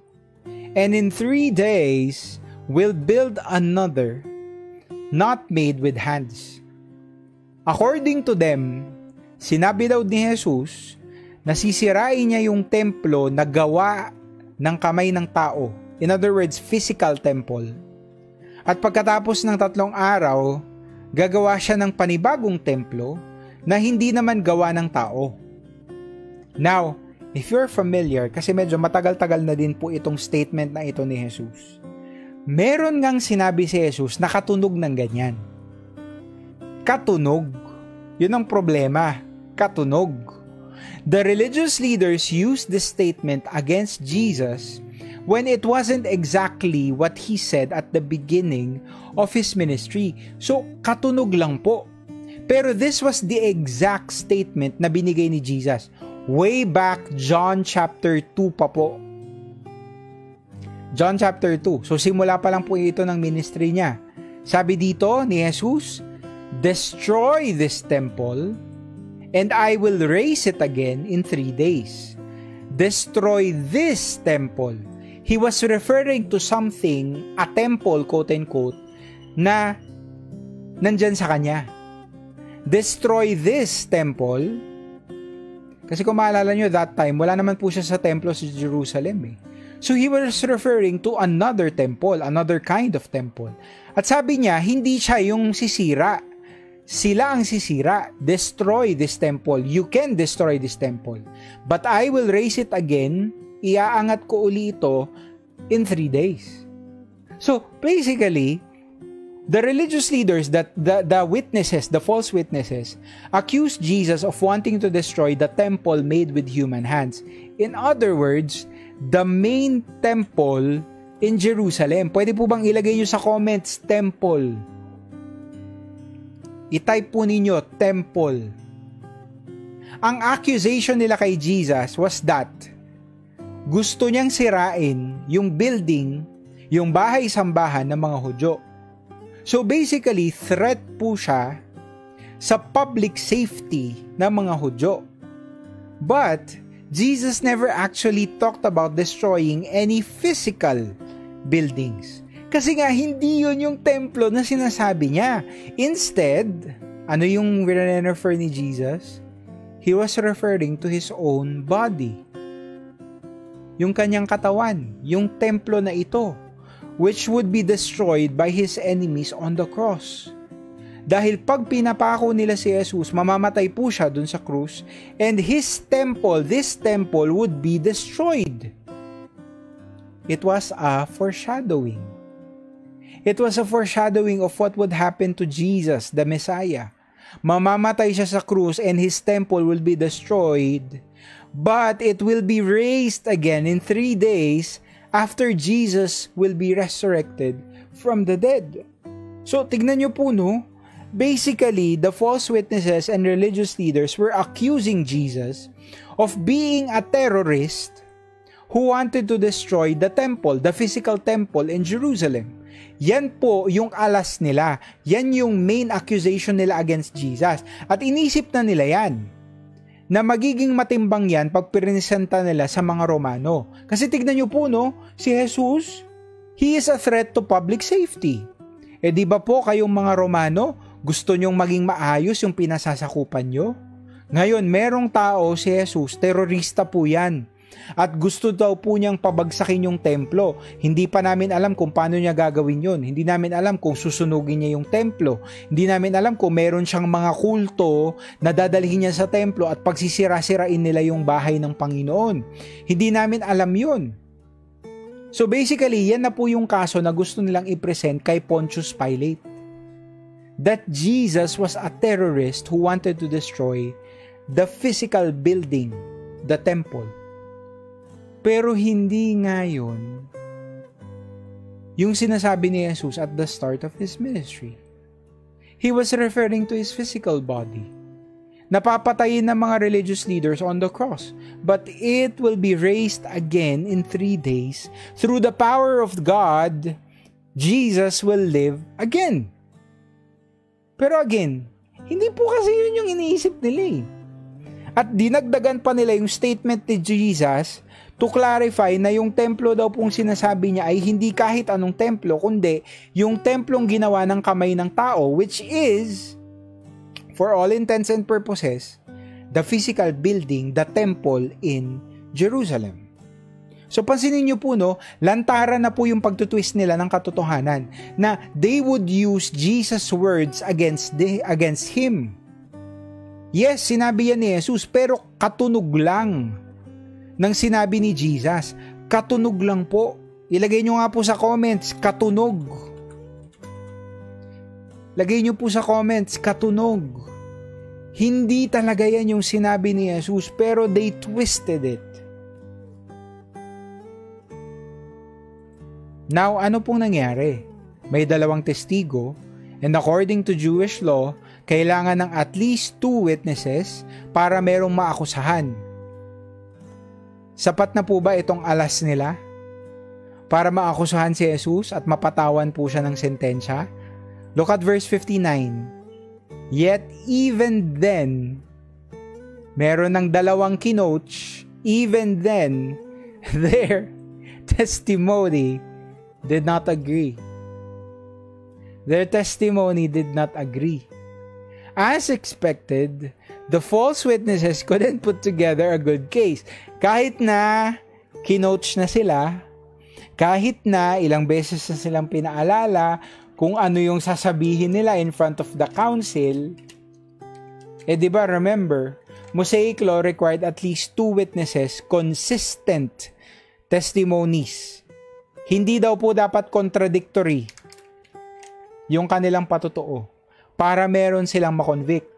and in 3 days will build another, not made with hands. According to them, sinabi daw ni Jesus na sisirain niya yung templo na gawa ng kamay ng tao. In other words, physical temple. At pagkatapos ng 3 araw, gagawa siya ng panibagong templo na hindi naman gawa ng tao. Now, if you're familiar, kasi medyo matagal-tagal na din po itong statement na ito ni Jesus, meron ngang sinabi si Jesus na katunog ng ganyan. Katunog. Yun ang problema. Katunog. The religious leaders used this statement against Jesus when it wasn't exactly what he said at the beginning of his ministry. So, katunog lang po. Pero this was the exact statement na binigay ni Jesus. Way back John chapter 2 pa po. John chapter 2. So, simula pa lang po ito ng ministry niya. Sabi dito ni Jesus, destroy this temple and I will raise it again in 3 days. Destroy this temple. He was referring to something, a temple, quote-unquote, na nandyan sa kanya. Destroy this temple. Kasi kung maalala nyo, that time, wala naman po siya sa templo sa Jerusalem. So he was referring to another temple, another kind of temple. At sabi niya, hindi siya yung sisira. Sila ang sisira. Destroy this temple. You can destroy this temple. But I will raise it again. Iaangat ko uli ito in 3 days. So, basically, the religious leaders, the witnesses, the false witnesses, accused Jesus of wanting to destroy the temple made with human hands. In other words, the main temple in Jerusalem. Pwede po bang ilagay nyo sa comments, temple? I-type po ninyo, temple. Ang accusation nila kay Jesus was that gusto niyang sirain yung building, yung bahay-sambahan ng mga Hudyo. So basically, threat po siya sa public safety ng mga Hudyo. But Jesus never actually talked about destroying any physical buildings. Kasi nga, hindi yun yung templo na sinasabi niya. Instead, ano yung refer ni Jesus? He was referring to His own body. Yung kanyang katawan, yung templo na ito, which would be destroyed by His enemies on the cross. Dahil pag pinapako nila si Jesus, mamamatay po siya dun sa krus, and His temple, this temple would be destroyed. It was a foreshadowing. It was a foreshadowing of what would happen to Jesus, the Messiah. Mamamatay siya sa krus and His temple will be destroyed, but it will be raised again in 3 days after Jesus will be resurrected from the dead. So, tignan nyo po, no? Basically, the false witnesses and religious leaders were accusing Jesus of being a terrorist who wanted to destroy the temple, the physical temple in Jerusalem. Yan po yung alas nila. Yan yung main accusation nila against Jesus. At inisip na nila yan, na magiging matimbang yan pag piresenta nila sa mga Romano. Kasi tignan nyo po, no, si Jesus, He is a threat to public safety. Eh di ba po kayong mga Romano, gusto nyong maging maayos yung pinasasakupan nyo? Ngayon, merong tao si Jesus, terorista po yan. At gusto daw po niyang pabagsakin yung templo. Hindi pa namin alam kung paano niya gagawin yun. Hindi namin alam kung susunugin niya yung templo. Hindi namin alam kung meron siyang mga kulto na dadalhin niya sa templo at pagsisira-sirain nila yung bahay ng Panginoon. Hindi namin alam yun. So basically, yan na po yung kaso na gusto nilang i-present kay Pontius Pilate. That Jesus was a terrorist who wanted to destroy the physical building, the temple. Pero hindi nga yun yung sinasabi ni Jesus at the start of His ministry. He was referring to His physical body. Napapatayin ng mga religious leaders on the cross, but it will be raised again in 3 days. Through the power of God, Jesus will live again. Pero again, hindi po kasi yun yung iniisip nila eh. At dinagdagan pa nila yung statement ni Jesus to clarify na yung templo daw pong sinasabi niya ay hindi kahit anong templo, kundi yung templong ginawa ng kamay ng tao, which is, for all intents and purposes, the physical building, the temple in Jerusalem. So pansinin niyo po, no, lantaran na po yung pagtutwist nila ng katotohanan na they would use Jesus' words against Him. Yes, sinabi yan ni Jesus, pero katunog lang ng sinabi ni Jesus. Katunog lang po. Ilagay nyo nga po sa comments, katunog. Lagay nyo po sa comments, katunog. Hindi talaga yan yung sinabi ni Jesus, pero they twisted it. Now, ano pong nangyari? May 2 testigo, and according to Jewish law, kailangan ng at least 2 witnesses para merong maakusahan. Sapat na po ba itong alas nila para maakusahan si Jesus at mapatawan po siya ng sentensya? Look at verse 59. Yet even then, meron ng 2 kinoach, even then, their testimony did not agree. Their testimony did not agree. As expected, the false witnesses couldn't put together a good case. Kahit na kinoach na sila, kahit na ilang beses na silang pinaalala kung ano yung sasabihin nila in front of the council, diba, remember, Mosaic law required at least 2 witnesses, consistent testimonies. Hindi daw po dapat contradictory yung kanilang patotoo para meron silang makonvict.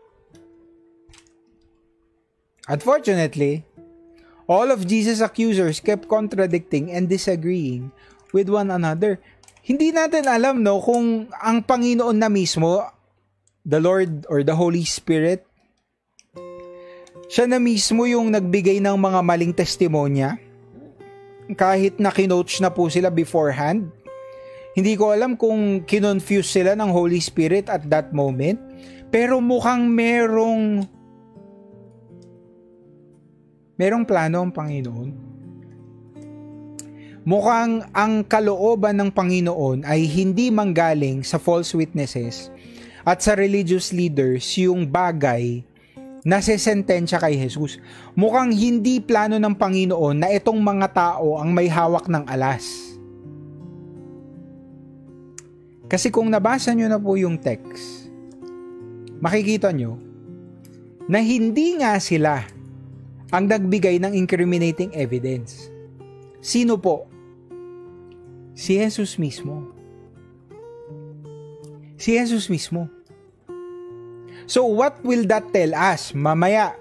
Unfortunately, all of Jesus' accusers kept contradicting and disagreeing with one another. Hindi natin alam, no, kung ang Panginoon na mismo, the Lord or the Holy Spirit, siya na mismo yung nagbigay ng mga maling testimonya, kahit na kinoach na po sila beforehand. Hindi ko alam kung kinonfuse sila ng Holy Spirit at that moment, pero mukhang merong plano ang Panginoon. mukhang ang kalooban ng Panginoon ay hindi manggaling sa false witnesses at sa religious leaders yung bagay na sesentensya kay Jesus. Mukhang hindi plano ng Panginoon na itong mga tao ang may hawak ng alas. Kasi kung nabasa nyo na po yung text, makikita nyo na hindi nga sila ang nagbigay ng incriminating evidence. Sino po? Si Jesus mismo. Si Jesus mismo. So what will that tell us? Mamaya,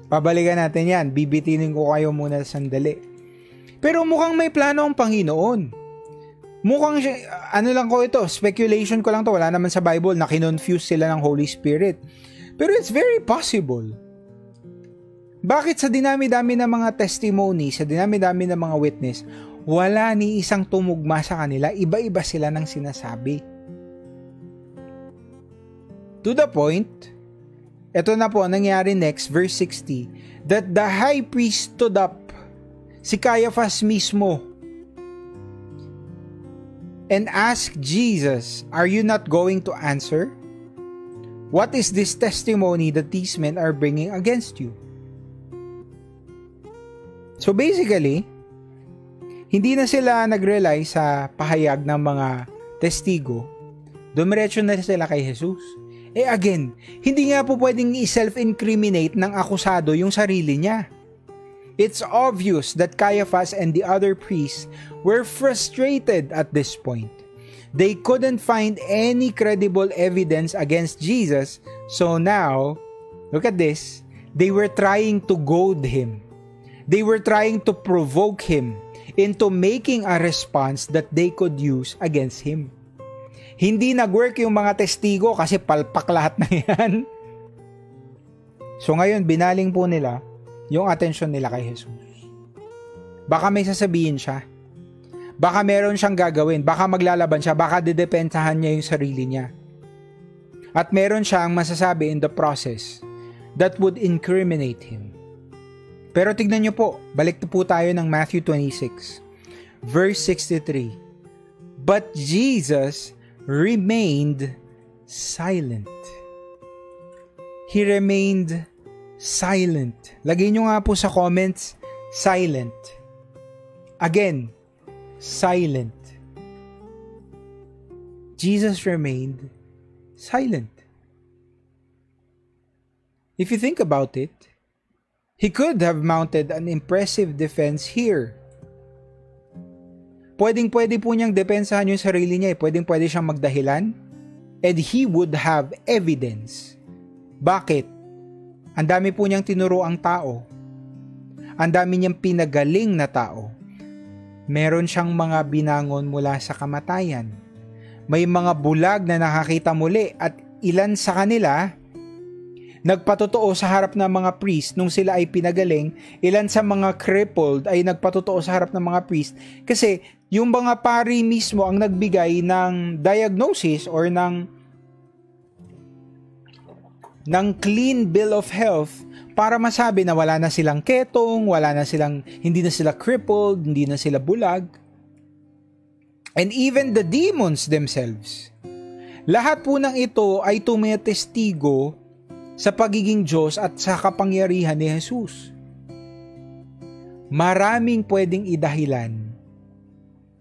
pabalikan natin yan. Bibitinin ko kayo muna sandali. Pero mukhang may plano ang Panginoon. Mukhang, ano lang ko ito, speculation ko lang to. Wala naman sa Bible na kinonfuse sila ng Holy Spirit. Pero it's very possible. Bakit sa dinami-dami ng mga testimony, sa dinami-dami ng mga witness, wala ni isang tumugma sa kanila, iba-iba sila ng sinasabi. To the point, ito na po nangyari next, verse 60, that the high priest stood up, si Caiaphas mismo, and asked Jesus, "Are you not going to answer? What is this testimony that these men are bringing against you?" So basically, hindi na sila nag-rely sa pahayag ng mga testigo. Dumiretso na sila kay Jesus. Again, hindi nga po pwedeng i-self-incriminate ng akusado yung sarili niya. It's obvious that Caiaphas and the other priests were frustrated at this point. They couldn't find any credible evidence against Jesus, so now, look at this, they were trying to goad him. They were trying to provoke him into making a response that they could use against him. Hindi nag-work yung mga testigo kasi palpak lahat na yan. So ngayon, binaling po nila yung atensyon nila kay Jesus. Baka may sasabihin siya. Baka meron siyang gagawin. Baka maglalaban siya. Baka didepensahan niya yung sarili niya. At meron siyang masasabi in the process that would incriminate him. Pero tignan niyo po, balik po tayo ng Matthew 26, verse 63. But Jesus remained silent. He remained silent. Lagay nyo nga po sa comments, silent. Again, silent. Jesus remained silent. If you think about it, he could have mounted an impressive defense here. Pwedeng-pwede po niyang depensahan yung sarili niya. Pwedeng-pwede siyang magdahilan. And he would have evidence. Bakit? Ang dami po niyang tinuro ang tao. Ang dami niyang pinagaling na tao. Meron siyang mga binangon mula sa kamatayan. May mga bulag na nakakita muli at ilan sa kanila nagpatotoo sa harap ng mga priest nung sila ay pinagaling. Ilan sa mga crippled ay nagpatotoo sa harap ng mga priest kasi yung mga pari mismo ang nagbigay ng diagnosis or ng clean bill of health para masabi na wala na silang ketong, hindi na sila crippled, hindi na sila bulag. And even the demons themselves. Lahat po ng ito ay tumitestigo sa pagiging Diyos at sa kapangyarihan ni Jesus. Maraming pwedeng idahilan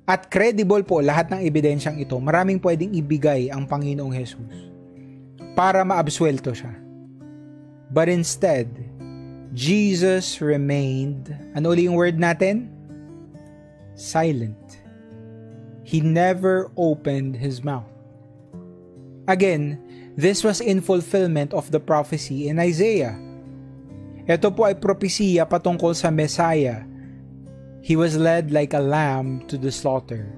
at credible po lahat ng ebidensyang ito. Maraming pwedeng ibigay ang Panginoong Jesus para maabsuelto siya. But instead, Jesus remained, ano ulit yung word natin? Silent. He never opened his mouth. Again, this was in fulfillment of the prophecy in Isaiah. Ito po ay propesiya patungkol sa Messiah. He was led like a lamb to the slaughter.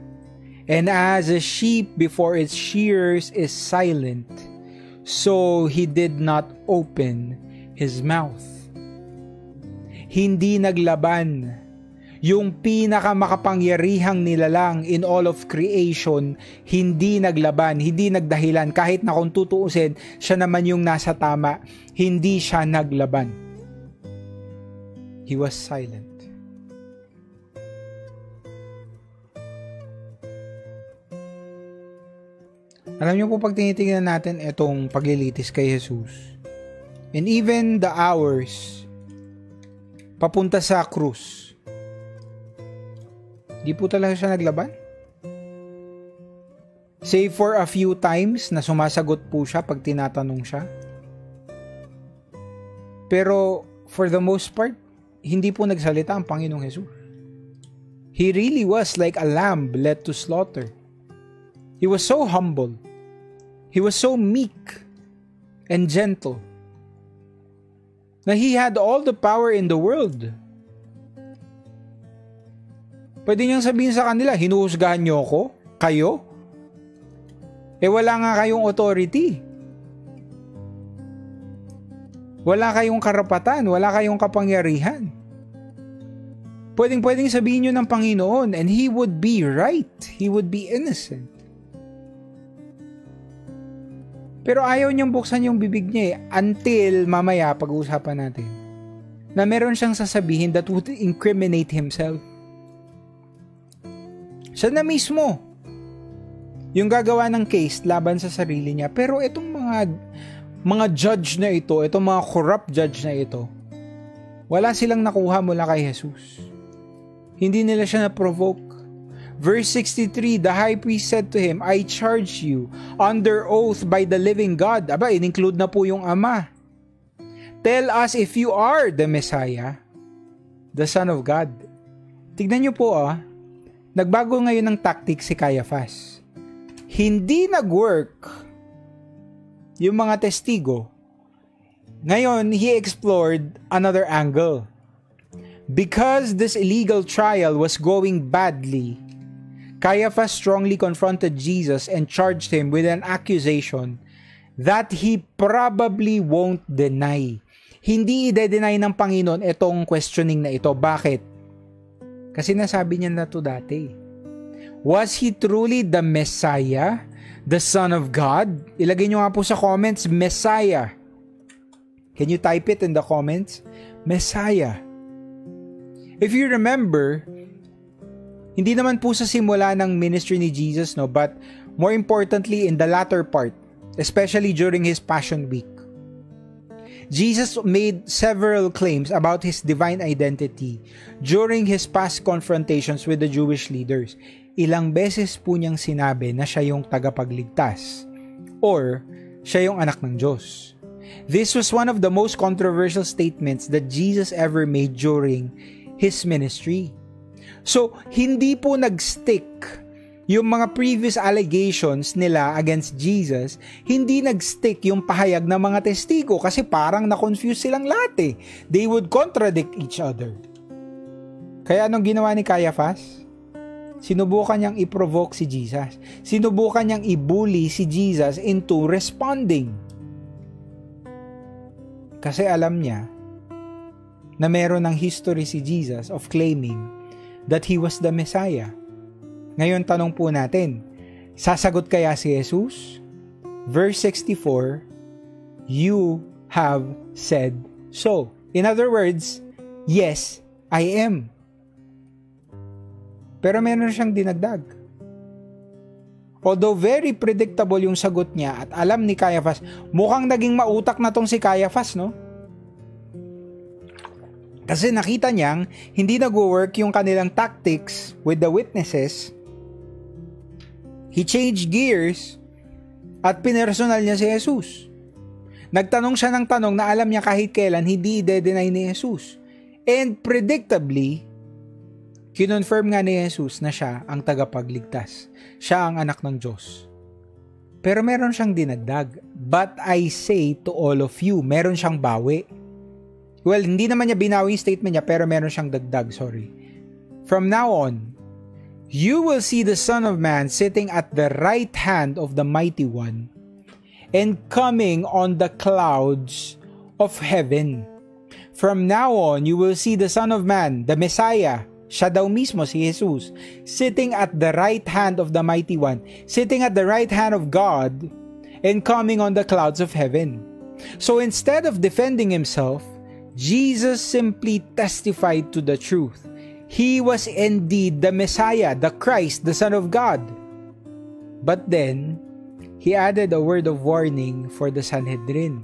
And as a sheep before its shearers is silent, so he did not open his mouth. Hindi naglaban. Yung pinakamakapangyarihang nilalang in all of creation, hindi naglaban, hindi nagdahilan. Kahit na kung tutuusin, siya naman yung nasa tama, hindi siya naglaban. He was silent. Alam niyo po, pag tinitingnan natin itong paglilitis kay Jesus, and even the hours papunta sa krus, di po talaga siya naglaban. Save for a few times na sumasagot po siya pag tinatanong siya. Pero for the most part, hindi po nagsalita ang Panginoong Jesus. He really was like a lamb led to slaughter. He was so humble. He was so meek and gentle na he had all the power in the world. Pwede niyang sabihin sa kanila, hinuhusgahan niyo ako? Kayo? Wala nga kayong authority. Wala kayong karapatan, wala kayong kapangyarihan. Pwedeng sabihin niyo ng Panginoon and He would be right. He would be innocent. Pero ayaw niyang buksan yung bibig niya until mamaya pag-uusapan natin na meron siyang sasabihin that would incriminate himself. Siya na mismo yung gagawa ng case laban sa sarili niya. Pero itong mga judge na ito, itong mga corrupt judge na ito, wala silang nakuha mula kay Jesus. Hindi nila siya na-provoke. Verse 63, the high priest said to him, I charge you under oath by the living God. Aba, in-include na po yung Ama. Tell us if you are the Messiah, the Son of God. Tignan niyo po nagbago ngayon ng tactic si Caiaphas. Hindi nag-work yung mga testigo. Ngayon, he explored another angle. Because this illegal trial was going badly, Caiaphas strongly confronted Jesus and charged him with an accusation that he probably won't deny. Hindi i-deny ng Panginoon itong questioning na ito. Bakit? Kasi nasabi niya na ito dati. Was he truly the Messiah, the Son of God? Ilagay nyo nga po sa comments, Messiah. Can you type it in the comments? Messiah. If you remember, hindi naman po sa simula ng ministry ni Jesus, no, but more importantly in the latter part, especially during his Passion Week. Jesus made several claims about his divine identity during his past confrontations with the Jewish leaders. Ilang beses po niyang sinabi na siya yung tagapagligtas or siya yung anak ng Diyos. This was one of the most controversial statements that Jesus ever made during his ministry. So, hindi po nag-stick yung mga previous allegations nila against Jesus, hindi nag-stick yung pahayag ng mga testigo kasi parang na-confuse silang lahat. They would contradict each other. Kaya anong ginawa ni Caiaphas? Sinubukan niyang i-provoke si Jesus. Sinubukan niyang i-bully si Jesus into responding. Kasi alam niya na meron ng history si Jesus of claiming that He was the Messiah. Ngayon tanong po natin, sasagot kaya si Jesus? Verse 64, you have said so. In other words, yes, I am. Pero meron siyang dinagdag. Although very predictable yung sagot niya at alam ni Caiaphas, mukhang naging mautak na tong si Caiaphas, no? Kasi nakita niyang hindi nag-work yung kanilang tactics with the witnesses. He changed gears at pinersonal niya si Jesus. Nagtanong siya ng tanong na alam niya kahit kailan hindi i-deny ni Jesus. And predictably, kinonfirm nga ni Jesus na siya ang tagapagligtas. Siya ang anak ng Diyos. Pero meron siyang dinagdag. But I say to all of you, meron siyang bawi. Well, hindi naman niya binawi yung statement niya, pero meron siyang dagdag, sorry. From now on, you will see the Son of Man sitting at the right hand of the Mighty One and coming on the clouds of heaven. From now on, you will see the Son of Man, the Messiah, siya daw mismo si Jesus, sitting at the right hand of the Mighty One, sitting at the right hand of God, and coming on the clouds of heaven. So instead of defending himself, Jesus simply testified to the truth. He was indeed the Messiah, the Christ, the Son of God. But then, he added a word of warning for the Sanhedrin.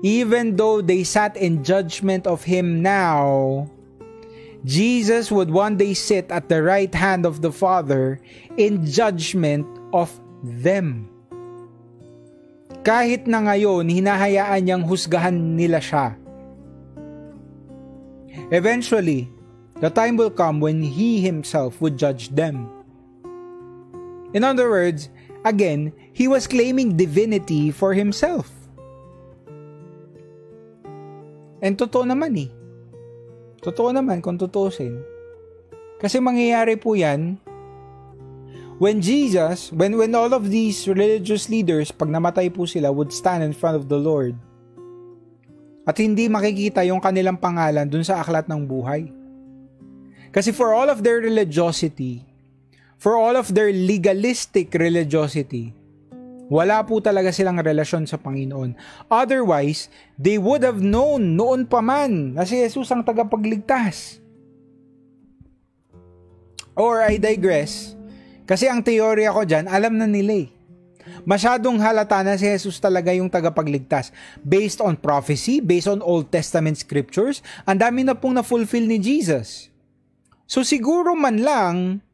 Even though they sat in judgment of him now, Jesus would one day sit at the right hand of the Father in judgment of them. Kahit na ngayon, hinahayaan niyang husgahan nila siya. Eventually, the time will come when he himself would judge them. In other words, again, he was claiming divinity for himself. And totoo naman eh. Totoo naman kung tutusin. Kasi mangyayari po yan when Jesus, when all of these religious leaders, pag namatay po sila, would stand in front of the Lord at hindi makikita yung kanilang pangalan dun sa aklat ng buhay. Kasi for all of their religiosity, for all of their legalistic religiosity, wala po talaga silang relasyon sa Panginoon. Otherwise, they would have known noon pa man na si Jesus ang tagapagligtas. Or I digress, kasi ang teorya ko dyan, alam na nila eh. Masyadong halata na si Jesus talaga yung tagapagligtas. Based on prophecy, based on Old Testament scriptures, ang dami na pong na-fulfill ni Jesus. So siguro man lang,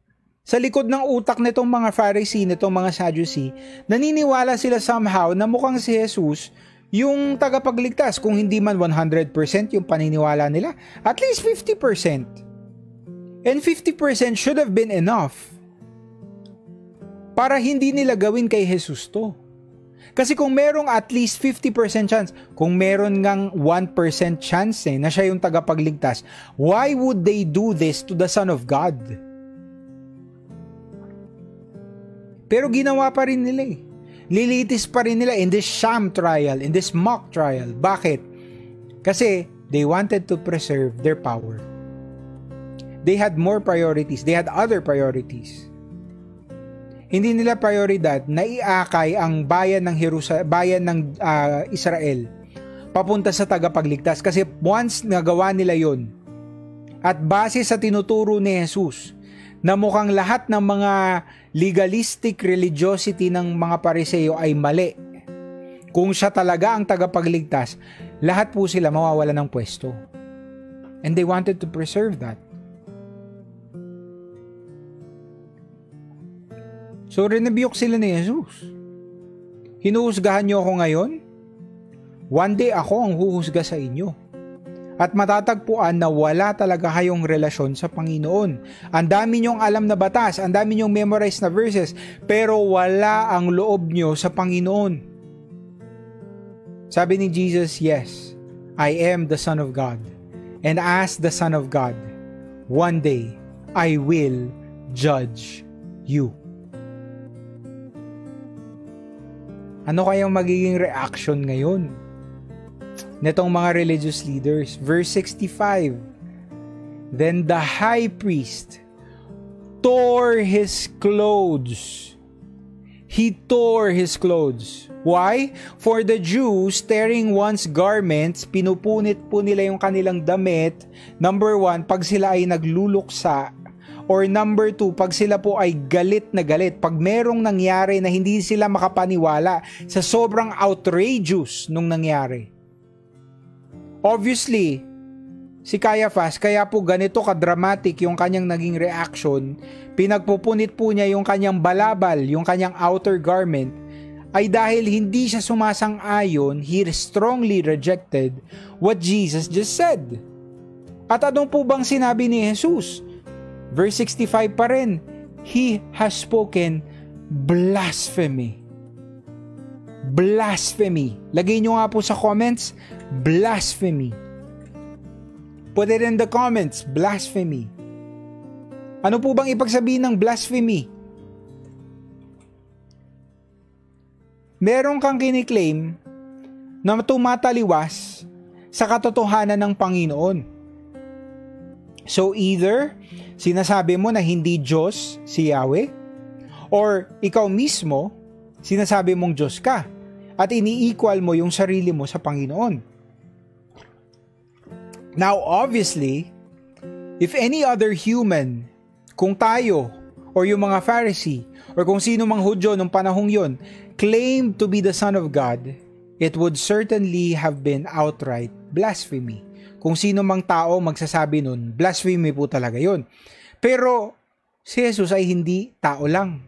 sa likod ng utak nitong mga Pharisee, nitong mga Sadducee, naniniwala sila somehow na mukhang si Jesus yung tagapagligtas. Kung hindi man 100% yung paniniwala nila, at least 50%. And 50% should have been enough para hindi nila gawin kay Jesus to. Kasi kung merong at least 50% chance, kung meron ngang 1% chance na siya yung tagapagligtas, why would they do this to the Son of God? Pero ginawa pa rin nila eh. Lilitis pa rin nila in this sham trial, in this mock trial. Bakit? Kasi they wanted to preserve their power. They had more priorities. They had other priorities. Hindi nila prioridad na iakay ang bayan ng Israel papunta sa tagapagligtas. Kasi once nagawa nila yon, at base sa tinuturo ni Jesus, na mukhang lahat ng mga legalistic religiosity ng mga Pariseo ay mali. Kung siya talaga ang tagapagligtas, lahat po sila mawawala ng pwesto. And they wanted to preserve that. So, rinabiyok sila ni Jesus. Hinuhusgahan niyo ako ngayon? One day ako ang huhusga sa inyo. At matatagpuan na wala talaga kayong relasyon sa Panginoon. Ang dami niyong alam na batas, ang dami niyong memorize na verses, pero wala ang loob niyo sa Panginoon. Sabi ni Jesus, yes, I am the Son of God. And as the Son of God, one day, I will judge you. Ano kayang magiging reaction ngayon netong mga religious leaders? Verse 65, then the high priest tore his clothes. He tore his clothes. Why? For the Jews, tearing one's garments, pinupunit po nila yung kanilang damit. Number 1, pag sila ay nagluluksa. Or number 2, pag sila po ay galit na galit, pag merong nangyari na hindi sila makapaniwala sa sobrang outrageous nung nangyari. Obviously, si Caiaphas, kaya po ganito ka-dramatic yung kanyang naging reaction, pinagpupunit po niya yung kanyang balabal, yung kanyang outer garment, ay dahil hindi siya sumasang-ayon, he strongly rejected what Jesus just said. At anong po bang sinabi ni Jesus? Verse 65 pa rin, he has spoken blasphemy. Blasphemy. Lagay nyo nga po sa comments, blasphemy. Put it in the comments, blasphemy. Ano po bang ipagsabihin ng blasphemy? Meron kang kiniklaim na tumataliwas sa katotohanan ng Panginoon. So either sinasabi mo na hindi Diyos si Yahweh, or ikaw mismo sinasabi mong Diyos ka at ini-equal mo yung sarili mo sa Panginoon. Now obviously, if any other human, kung tayo or yung mga Pharisee, or kung sino mang Hudyo nung panahong yon, claimed to be the Son of God, it would certainly have been outright blasphemy. Kung sino mang tao magsasabi nun, blasphemy po talaga yon. Pero si Jesus ay hindi tao lang.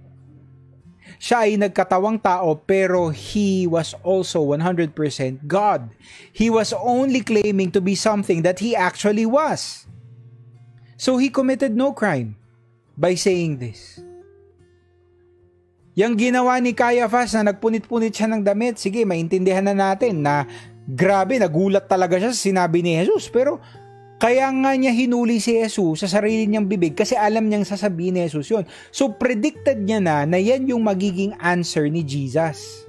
Siya ay nagkatawang tao pero He was also 100% God. He was only claiming to be something that He actually was. So He committed no crime by saying this. Yang ginawa ni Caiaphas na nagpunit-punit siya ng damit, sige, maintindihan na natin na grabe, nagulat talaga siya sa sinabi ni Jesus. Pero kaya nga niya hinuli si Jesus sa sarili niyang bibig kasi alam niyang sasabihin ni Jesus yun. So predicted niya na yan yung magiging answer ni Jesus.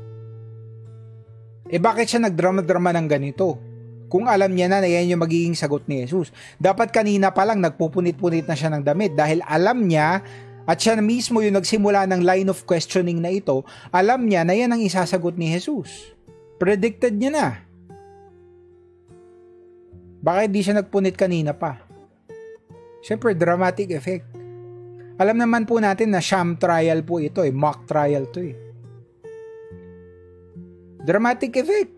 Bakit siya nagdrama-drama ng ganito? Kung alam niya na yan yung magiging sagot ni Jesus. Dapat kanina pa lang nagpupunit-punit na siya ng damit dahil alam niya at siya mismo yung nagsimula ng line of questioning na ito, alam niya na yan ang isasagot ni Jesus. Predicted niya na. Bakit di siya nagpunit kanina pa? Siyempre, dramatic effect. Alam naman po natin na sham trial po ito mock trial to Dramatic effect.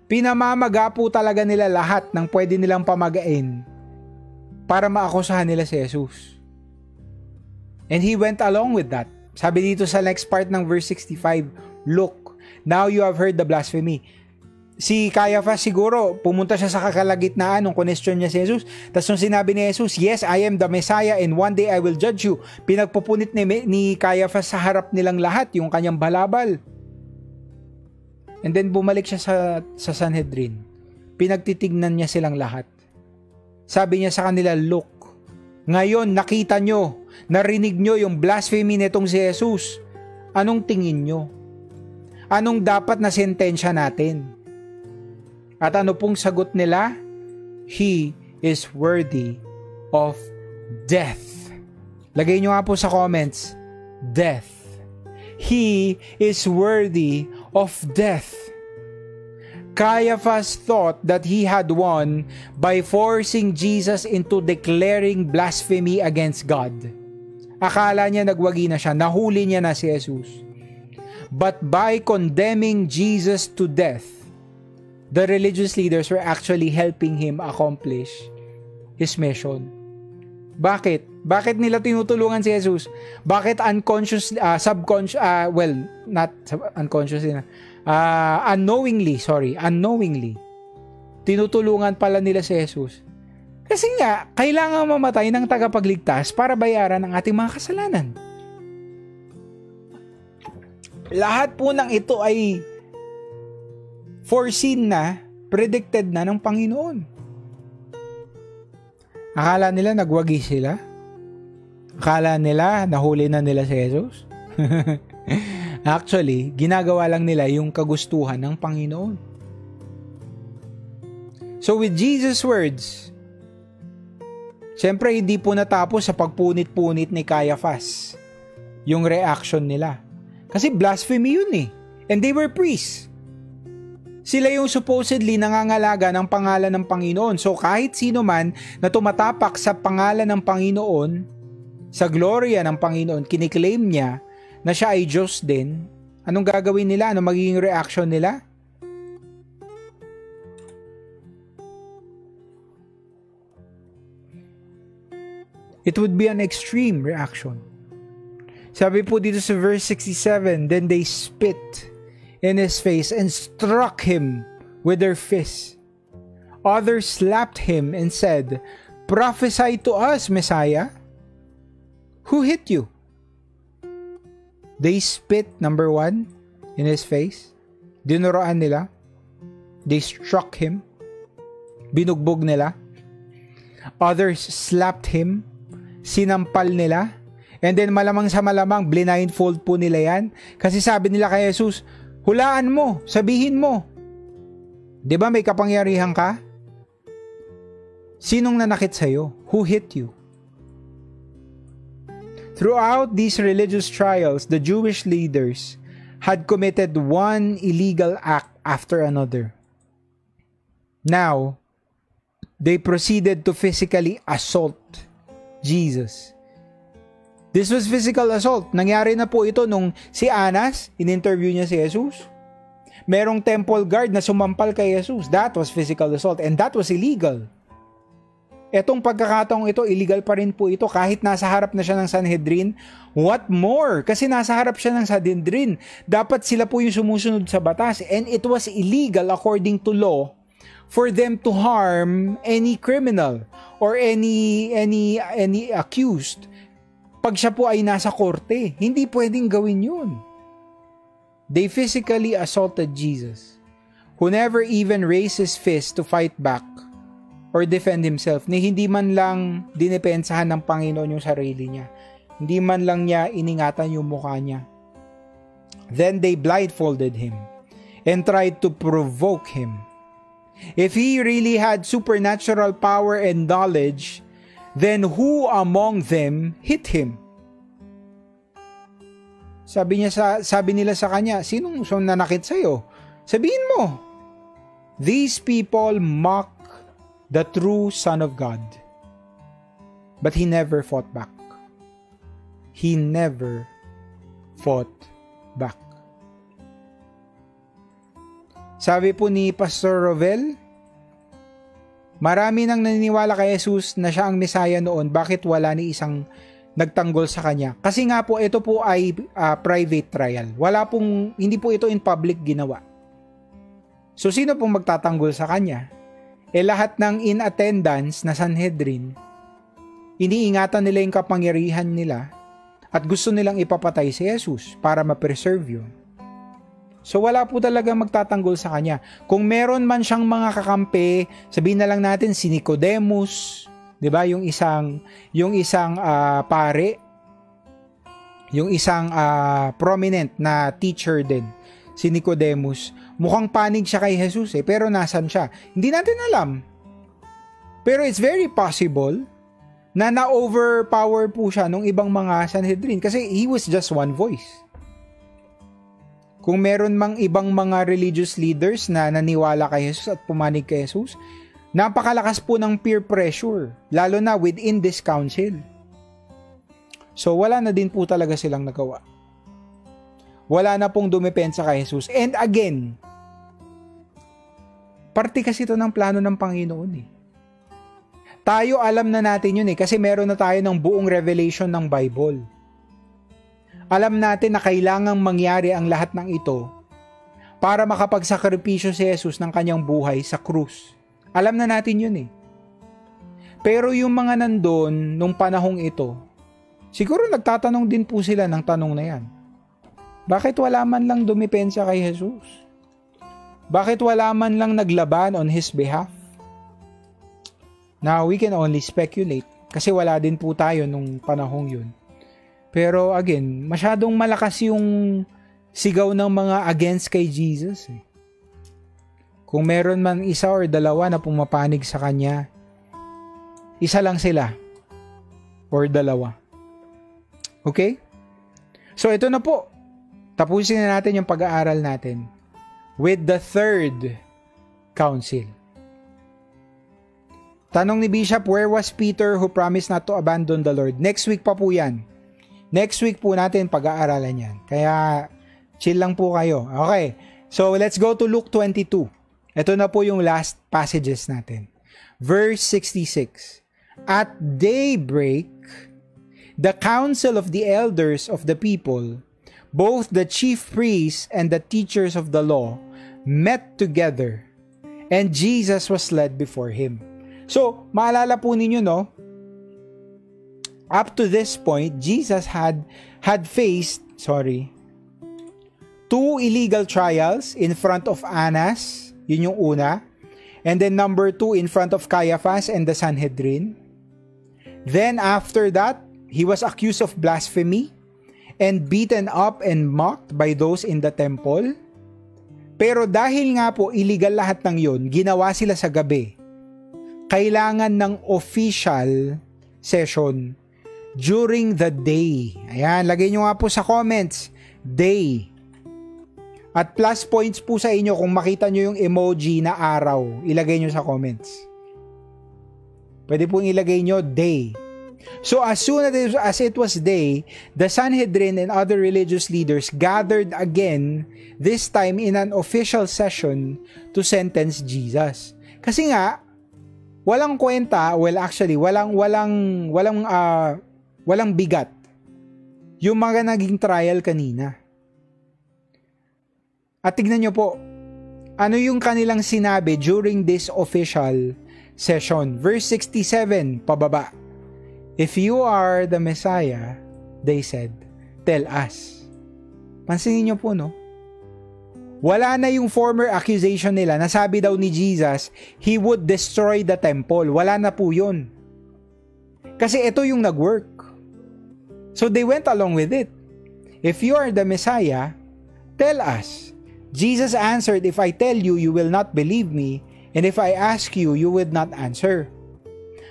Pinamamaga po talaga nila lahat ng pwede nilang pamagain para maakusahan nila si Jesus. And He went along with that. Sabi dito sa next part ng verse 65, "Look, now you have heard the blasphemy." Si Caiaphas siguro, pumunta siya sa kakalagitnaan nung question niya si Jesus. Tapos nung sinabi ni Jesus, "Yes, I am the Messiah and one day I will judge you." Pinagpupunit ni Caiaphas sa harap nilang lahat yung kanyang balabal. And then bumalik siya sa Sanhedrin. Pinagtitignan niya silang lahat. Sabi niya sa kanila, "Look, ngayon nakita nyo, narinig nyo yung blasphemy nitong si Jesus. Anong tingin nyo? Anong dapat na sentensya natin?" At ano pong sagot nila? He is worthy of death. Lagay nyo nga po sa comments, death. He is worthy of death. Caiaphas thought that he had won by forcing Jesus into declaring blasphemy against God. Akala niya nagwagi na siya, nahuli niya na si Jesus. But by condemning Jesus to death, the religious leaders were actually helping him accomplish his mission. Bakit? Bakit nila tinutulungan si Jesus? Bakit unknowingly, tinutulungan pala nila si Jesus? Kasi nga, kailangan mamatay ng tagapagligtas para bayaran ang ating mga kasalanan. Lahat po ng ito ay foreseen na, predicted na ng Panginoon. Akala nila nagwagi sila? Akala nila nahuli na nila si Jesus? Actually, ginagawa lang nila yung kagustuhan ng Panginoon. So with Jesus' words, siyempre hindi po natapos sa pagpunit-punit ni Caiaphas yung reaction nila. Kasi blasphemy yun And they were priests. Sila yung supposedly nangangalaga ng pangalan ng Panginoon. So kahit sino man na tumatapak sa pangalan ng Panginoon, sa gloria ng Panginoon, kiniklaim niya na siya ay Diyos din, anong gagawin nila? Anong magiging reaction nila? It would be an extreme reaction. Sabi po dito sa verse 67, "Then they spit in his face and struck him with their fists. Others slapped him and said, 'Prophesy to us, Messiah. Who hit you?'" They spit, number 1, in his face. Dinuroan nila. They struck him. Binugbog nila. Others slapped him. Sinampal nila. And then malamang sa malamang, blindfold po nila yan. Kasi sabi nila kay Jesus, "Hulaan mo, sabihin mo. 'Di ba may kapangyarihan ka? Sinong nanakit sa'yo? Who hit you?" Throughout these religious trials, the Jewish leaders had committed one illegal act after another. Now, they proceeded to physically assault Jesus. This was physical assault. Nangyari na po ito nung si Annas, in-interview niya si Jesus. Merong temple guard na sumampal kay Jesus. That was physical assault and that was illegal. Etong pagkakataong ito, illegal pa rin po ito kahit nasa harap na siya ng Sanhedrin. What more? Kasi nasa harap siya ng Sanhedrin. Dapat sila po yung sumusunod sa batas. And it was illegal according to law for them to harm any criminal or any accused. Pag siya po ay nasa korte, hindi pwedeng gawin yun. They physically assaulted Jesus, who never even raised his fist to fight back or defend himself, ni hindi man lang dinepensahan ng Panginoon yung sarili niya. Hindi man lang niya iningatan yung mukha niya. Then they blindfolded him and tried to provoke him. If he really had supernatural power and knowledge, then who among them hit him? Sabi nila sa kanya, sinong nanakit sa'yo? Sabihin mo, these people mock the true Son of God. But he never fought back. He never fought back. Sabi po ni Pastor Rovel, marami nang naniniwala kay Jesus na siya ang Mesaya noon, bakit wala ni isang nagtanggol sa kanya? Kasi nga po, ito po ay private trial. Hindi po ito in public ginawa. So, sino pong magtatanggol sa kanya? Lahat ng in attendance na Sanhedrin, iniingatan nila yung kapangyarihan nila at gusto nilang ipapatay si Jesus para ma-preserve yun. So wala po talaga magtatanggol sa kanya. Kung meron man siyang mga kakampi, sabihin na lang natin si Nicodemus, 'di ba? Yung isang pare, yung isang prominent na teacher din, si Nicodemus. Mukhang panig siya kay Jesus pero nasan siya? Hindi natin alam. Pero it's very possible na na-overpower po siya nung ibang mga Sanhedrin kasi he was just one voice. Kung meron mang ibang mga religious leaders na naniwala kay Jesus at pumanig kay Jesus, napakalakas po ng peer pressure, lalo na within this council. So wala na din po talaga silang nagawa. Wala na pong dumepensa kay Jesus. And again, parte kasi ito ng plano ng Panginoon eh. Tayo alam na natin yun eh kasi meron na tayo ng buong revelation ng Bible. Alam natin na kailangang mangyari ang lahat ng ito para makapagsakripisyo si Jesus ng kanyang buhay sa krus. Alam na natin yun eh. Pero yung mga nandun nung panahong ito, siguro nagtatanong din po sila ng tanong na yan. Bakit wala man lang dumipensa kay Jesus? Bakit wala man lang naglaban on His behalf? Now, we can only speculate kasi wala din po tayo nung panahong yun. Pero again, masyadong malakas yung sigaw ng mga against kay Jesus. Kung meron man isa or dalawa na pumapanig sa kanya, isa lang sila or dalawa. Okay? So ito na po. Tapusin na natin yung pag-aaral natin with the third council. Tanong ni Bishop, where was Peter who promised not to abandon the Lord? Next week pa po yan. Next week po natin pag-aaralan yan. Kaya chill lang po kayo. Okay. So let's go to Luke 22. Ito na po yung last passages natin. Verse 66. At daybreak, the council of the elders of the people, both the chief priests and the teachers of the law, met together, and Jesus was led before him. So, maalala po ninyo, no? Up to this point, Jesus had faced, two illegal trials in front of Annas, yun yung una, and then number 2 in front of Caiaphas and the Sanhedrin. Then after that, he was accused of blasphemy and beaten up and mocked by those in the temple. Pero dahil nga po illegal lahat ng yun, ginawa sila sa gabi. Kailangan ng official session during the day. Ayan, lagay nyo nga po sa comments, day. At plus points po sa inyo kung makita nyo yung emoji na araw. Ilagay nyo sa comments. Pwede pong ilagay nyo day. So as soon as it was day, the Sanhedrin and other religious leaders gathered again, this time in an official session to sentence Jesus. Kasi nga, walang kwenta, walang bigat yung mga naging trial kanina. At tignan nyo po, ano yung kanilang sinabi during this official session. Verse 67, pababa. If you are the Messiah, they said, tell us. Pansinin nyo po, no? Wala na yung former accusation nila. Nasabi daw ni Jesus, He would destroy the temple. Wala na po yun. Kasi ito yung nag-work. So they went along with it. If you are the Messiah, tell us. Jesus answered, if I tell you, you will not believe me. And if I ask you, you would not answer.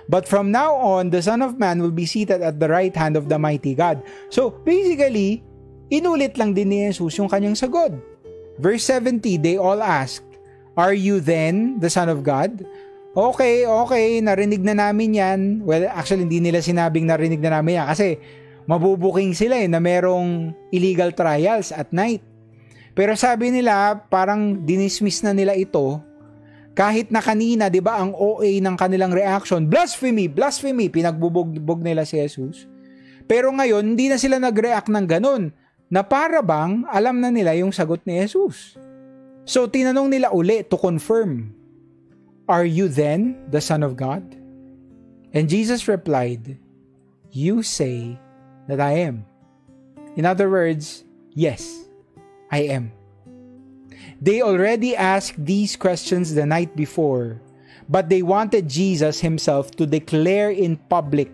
But from now on, the Son of Man will be seated at the right hand of the mighty God. So, basically, inulit lang din ni Jesus yung kanyang sagot. Verse 70, they all asked, are you then the Son of God? Okay, narinig na namin yan. Well, actually, hindi nila sinabing narinig na namin yan kasi mabubuking sila na merong illegal trials at night. Pero sabi nila, parang dinismiss na nila ito. Kahit na kanina, di ba, ang OA ng kanilang reaction, blasphemy, pinagbubog nila si Jesus. Pero ngayon, hindi na sila nag-react ng ganun, na para bang alam na nila yung sagot ni Jesus. So, tinanong nila uli to confirm, are you then the Son of God? And Jesus replied, you say that I am. In other words, yes, I am. They already asked these questions the night before, but they wanted Jesus himself to declare in public.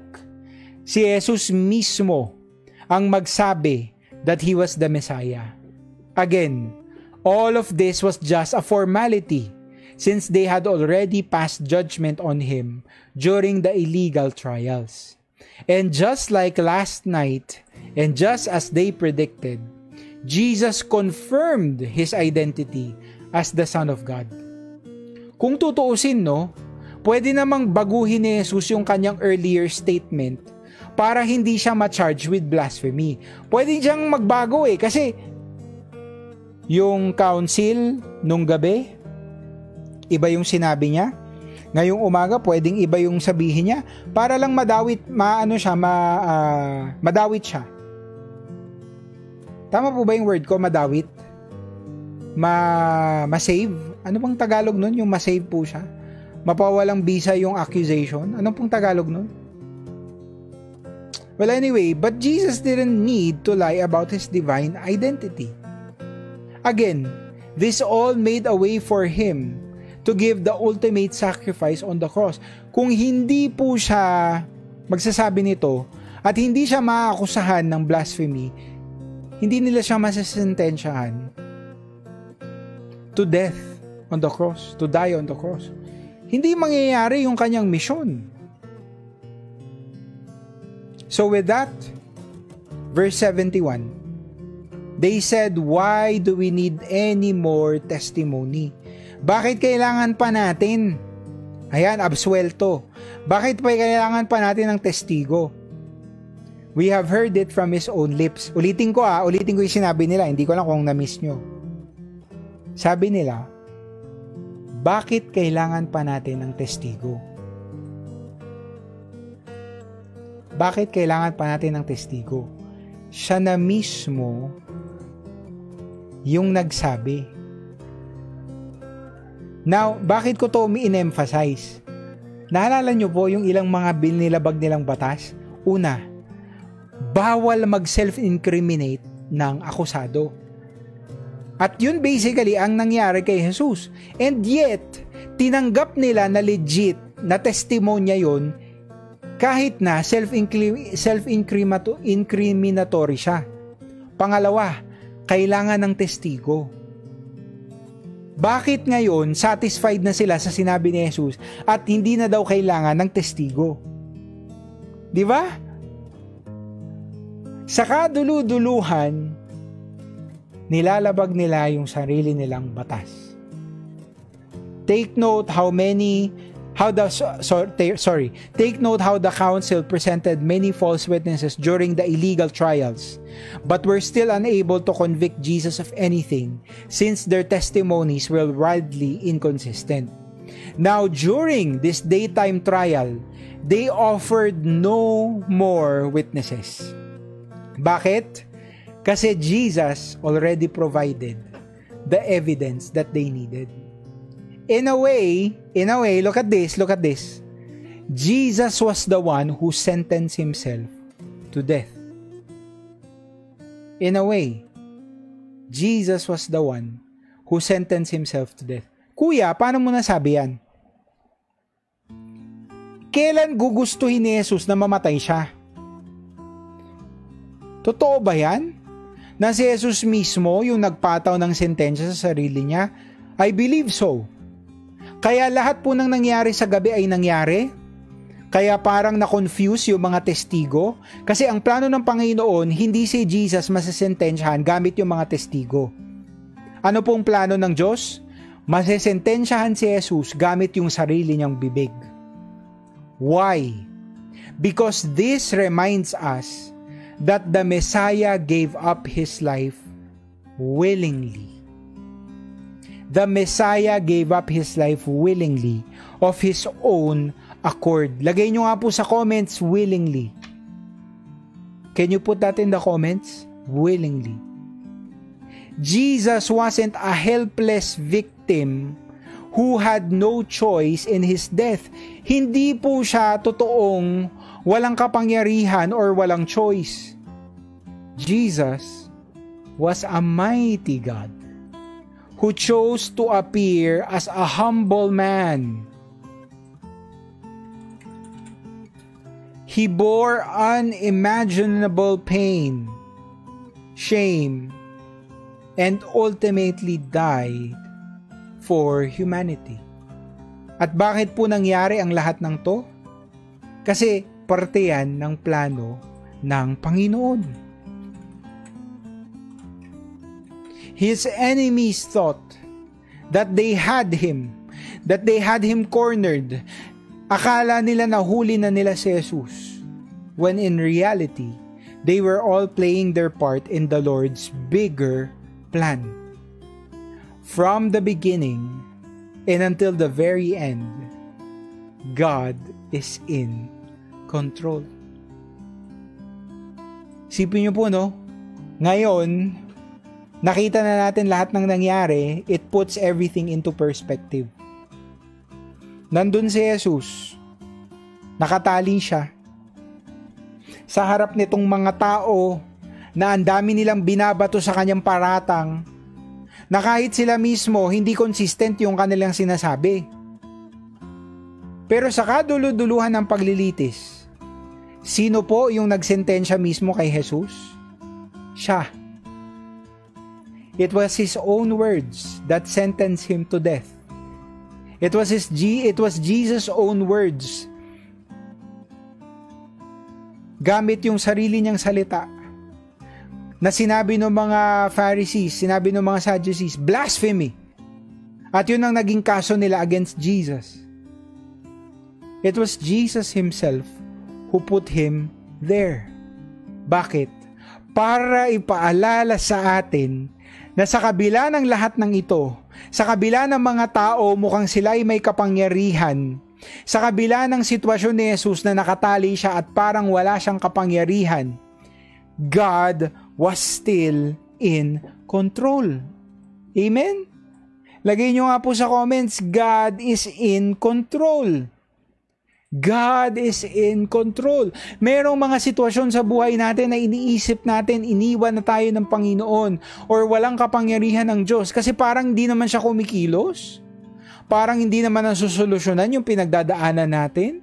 Si Jesus mismo ang magsabi that he was the Messiah. Again, all of this was just a formality since they had already passed judgment on him during the illegal trials. And just like last night, and just as they predicted, Jesus confirmed His identity as the Son of God. Kung tutuusin, no, pwede namang baguhin ni Jesus yung kanyang earlier statement para hindi siya ma-charge with blasphemy. Pwede siyang magbago kasi yung council nung gabi, iba yung sinabi niya. Ngayong umaga, pwedeng iba yung sabihin niya para lang madawit siya. Tama po ba yung word ko, madawit? Ma-save? Ano pong Tagalog nun? Yung ma-save po siya? Mapawalang bisa yung accusation? Ano pong Tagalog nun? Well, anyway, but Jesus didn't need to lie about His divine identity. Again, this all made a way for Him to give the ultimate sacrifice on the cross. Kung hindi po siya magsasabi nito at hindi siya maakusahan ng blasphemy, hindi nila siya masasentensyahan to death on the cross, to die on the cross. Hindi mangyayari yung kanyang mission. So with that, verse 71, they said, why do we need any more testimony? Bakit kailangan pa natin? Ayan, absuelto. Bakit pa kailangan pa natin ng testigo? We have heard it from His own lips. Ulitin ko yung sinabi nila. Hindi ko lang kung na-miss nyo. Sabi nila, bakit kailangan pa natin ng testigo? Bakit kailangan pa natin ng testigo? Siya na mismo yung nagsabi. Now, bakit ko to in-emphasize? Naalala nyo po yung ilang mga nilabag nilang batas? Una, bawal mag-self-incriminate ng akusado. At yun basically ang nangyari kay Jesus. And yet, tinanggap nila na legit na testimonya yun kahit na self-incriminatory siya. Pangalawa, kailangan ng testigo. Bakit ngayon satisfied na sila sa sinabi ni Jesus at hindi na daw kailangan ng testigo? Di ba? Sa kadulu-duluhan, nilalabag nila yung sarili nilang batas. Take note how many Take note how the council presented many false witnesses during the illegal trials, but were still unable to convict Jesus of anything, since their testimonies were widely inconsistent. Now, during this daytime trial, they offered no more witnesses. Bakit? Kasi Jesus already provided the evidence that they needed. In a way, look at this. Jesus was the one who sentenced himself to death. In a way, Jesus was the one who sentenced himself to death. Kuya, paano mo nasabi yan? Kailan gugustuhin ni Jesus na mamatay siya? Totoo ba yan? Na si Jesus mismo yung nagpataw ng sentensya sa sarili niya? I believe so. Kaya lahat po ng nangyari sa gabi ay nangyari. Kaya parang na-confuse yung mga testigo. Kasi ang plano ng Panginoon, hindi si Jesus masasentensyahan gamit yung mga testigo. Ano pong plano ng Diyos? Masasentensyahan si Jesus gamit yung sarili niyang bibig. Why? Because this reminds us that the Messiah gave up His life willingly. The Messiah gave up His life willingly of His own accord. Lagay nyo nga po sa comments, willingly. Can you put that in the comments? Willingly. Jesus wasn't a helpless victim who had no choice in His death. Hindi po siya totoong walang kapangyarihan or walang choice. Jesus was a mighty God who chose to appear as a humble man. He bore unimaginable pain, shame, and ultimately died for humanity. At bakit po nangyari ang lahat ng to? Kasi parte yan ng plano ng Panginoon. His enemies thought that they had him cornered. Akala nila nahuli na nila si Jesus, when in reality, they were all playing their part in the Lord's bigger plan. From the beginning and until the very end, God is in control. Sipin niyo po, no? Ngayon, nakita na natin lahat ng nangyari, it puts everything into perspective. Nandun si Jesus, nakatali siya sa harap nitong mga tao na ang dami nilang binabato sa kanyang paratang, na kahit sila mismo hindi consistent yung kanilang sinasabi. Pero sa kaduluduluhan ng paglilitis, sino po yung nagsentensya mismo kay Jesus? Siya. It was His own words that sentenced Him to death. It was Jesus' own words. Gamit yung sarili niyang salita na sinabi ng mga Pharisees, sinabi ng mga Sadducees, blasphemy. At yun ang naging kaso nila against Jesus. It was Jesus Himself who put Him there. Bakit? Para ipaalala sa atin na sa kabila ng lahat ng ito, sa kabila ng mga tao mukhang sila ay may kapangyarihan, sa kabila ng sitwasyon ni Jesus na nakatali siya at parang wala siyang kapangyarihan, God was still in control. Amen? Lagay nyo nga po sa comments, God is in control. God is in control. Merong mga sitwasyon sa buhay natin na iniisip natin, iniwan na tayo ng Panginoon or walang kapangyarihan ng Diyos kasi parang hindi naman siya kumikilos. Parang hindi naman nasusolusyonan yung pinagdadaanan natin.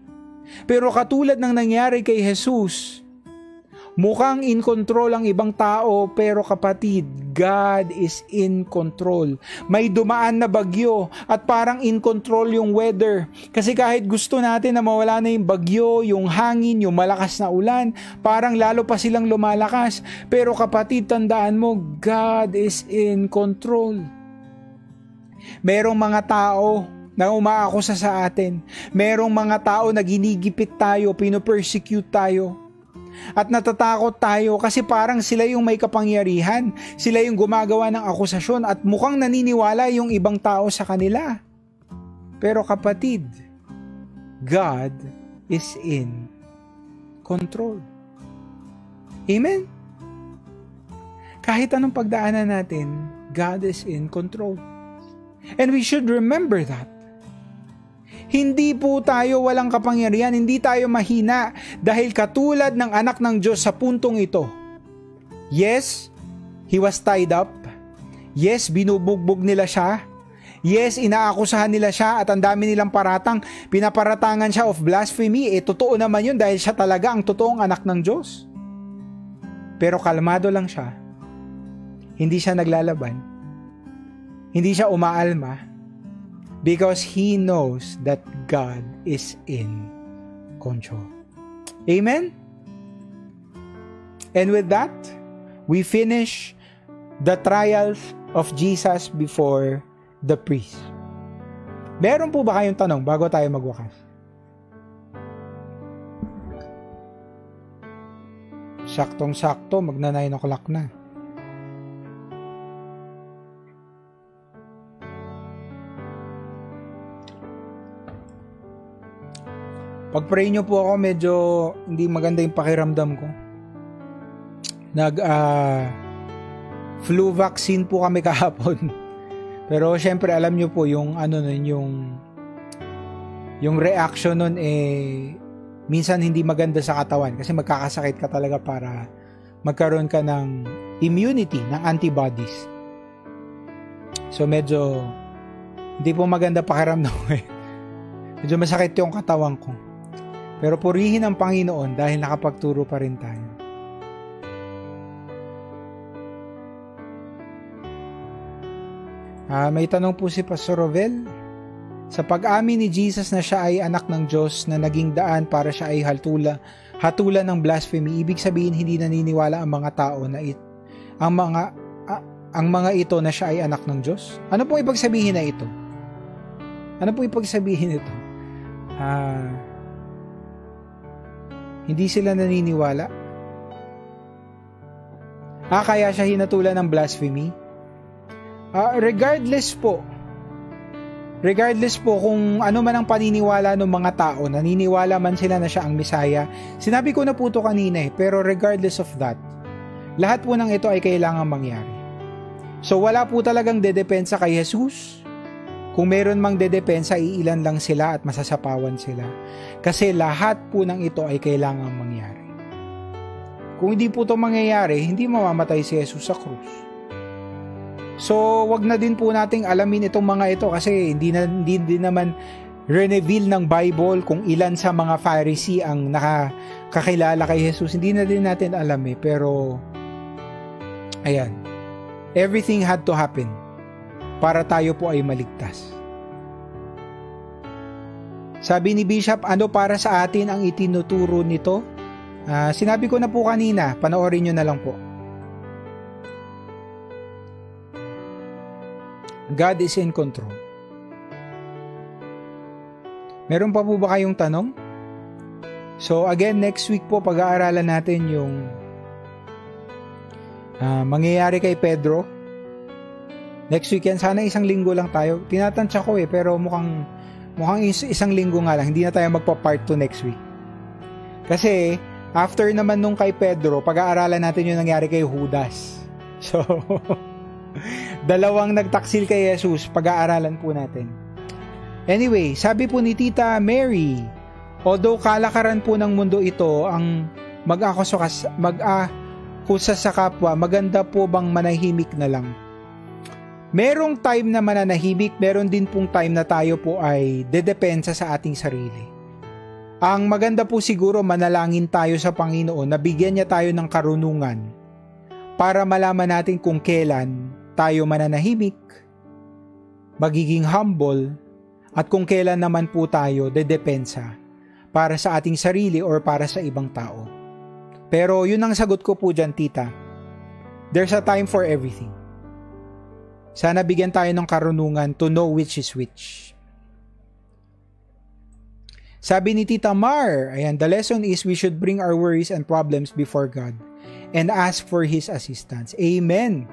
Pero katulad ng nangyari kay Jesus, mukhang in control ang ibang tao, pero kapatid, God is in control. May dumaan na bagyo at parang in control yung weather. Kasi kahit gusto natin na mawala na yung bagyo, yung hangin, yung malakas na ulan, parang lalo pa silang lumalakas. Pero kapatid, tandaan mo, God is in control. Merong mga tao na umaakusa sa atin. Merong mga tao na ginigipit tayo, pinopersecute tayo. At natatakot tayo kasi parang sila yung may kapangyarihan. Sila yung gumagawa ng akusasyon at mukhang naniniwala yung ibang tao sa kanila. Pero kapatid, God is in control. Amen? Kahit anong pagdaanan natin, God is in control. And we should remember that. Hindi po tayo walang kapangyarihan, hindi tayo mahina dahil katulad ng anak ng Diyos sa puntong ito. Yes, he was tied up. Yes, binubugbog nila siya. Yes, inaakusahan nila siya at ang dami nilang paratang. Pinaparatangan siya of blasphemy. Totoo naman yun dahil siya talaga ang totoong anak ng Diyos. Pero kalmado lang siya. Hindi siya naglalaban. Hindi siya umaalma because he knows that God is in control. Amen? And with that, we finish the trials of Jesus before the priest. Meron po ba kayong tanong bago tayo magwakas? Saktong-sakto, magna 9 o'clock na. Pag-pray nyo po ako, medyo hindi maganda yung pakiramdam ko. Flu vaccine po kami kahapon. Pero syempre alam nyo po yung yung reaction nun minsan hindi maganda sa katawan kasi magkakasakit ka talaga para magkaroon ka ng immunity, ng antibodies. So medyo hindi po maganda pakiramdam ko eh. Medyo masakit yung katawan ko. Pero purihin ang Panginoon dahil nakapagturo pa rin tayo. May tanong po si Pastor Rovel. Sa pag-amin ni Jesus na siya ay anak ng Diyos na naging daan para siya ay hatulan ng blasphemy, ibig sabihin hindi naniniwala ang mga tao na ang mga ito na siya ay anak ng Diyos? Ano pong ibig sabihin na ito? Ano pong ibig sabihin ito? Hindi sila naniniwala? Kaya siya hinatulan ng blasphemy? Regardless po kung ano man ang paniniwala ng mga tao, naniniwala man sila na siya ang Misaya, sinabi ko na po ito kanina pero regardless of that, lahat po ng ito ay kailangang mangyari. So wala po talagang dedepensa kay Jesus. Kung meron mang dedepensa, iilan lang sila at masasapawan sila. Kasi lahat po ng ito ay kailangang mangyari. Kung hindi po ito mangyayari, hindi mamamatay si Jesus sa krus. So, wag na din po nating alamin itong mga ito kasi hindi naman reveal ng Bible kung ilan sa mga Pharisee ang nakakakilala kay Jesus. Hindi na din natin alam pero ayan. Everything had to happen para tayo po ay maligtas. Sabi ni Bishop, ano para sa atin ang itinuturo nito? Sinabi ko na po kanina, panoorin nyo na lang po. God is in control. Meron pa po ba kayong tanong? So again, next week po pag-aaralan natin yung mangyayari kay Pedro. Next weekend, sana isang linggo lang tayo. Tinatansya ko pero mukhang isang linggo nga lang. Hindi na tayo magpa-part 2 next week. Kasi, after naman nung kay Pedro, pag-aaralan natin yung nangyari kay Judas. So, dalawang nagtaksil kay Jesus, pag-aaralan po natin. Anyway, sabi po ni Tita Mary, although kalakaran po ng mundo ito ang mag-akusa sa kapwa, maganda po bang manahimik na lang? Merong time na mananahimik, meron din pong time na tayo po ay dedepensa sa ating sarili. Ang maganda po siguro manalangin tayo sa Panginoon na bigyan niya tayo ng karunungan para malaman natin kung kailan tayo mananahimik, magiging humble, at kung kailan naman po tayo dedepensa para sa ating sarili or para sa ibang tao. Pero yun ang sagot ko po dyan, tita. There's a time for everything. Sana bigyan tayo ng karunungan to know which is which. Sabi ni Tita Mar, ayan, the lesson is we should bring our worries and problems before God and ask for His assistance. Amen.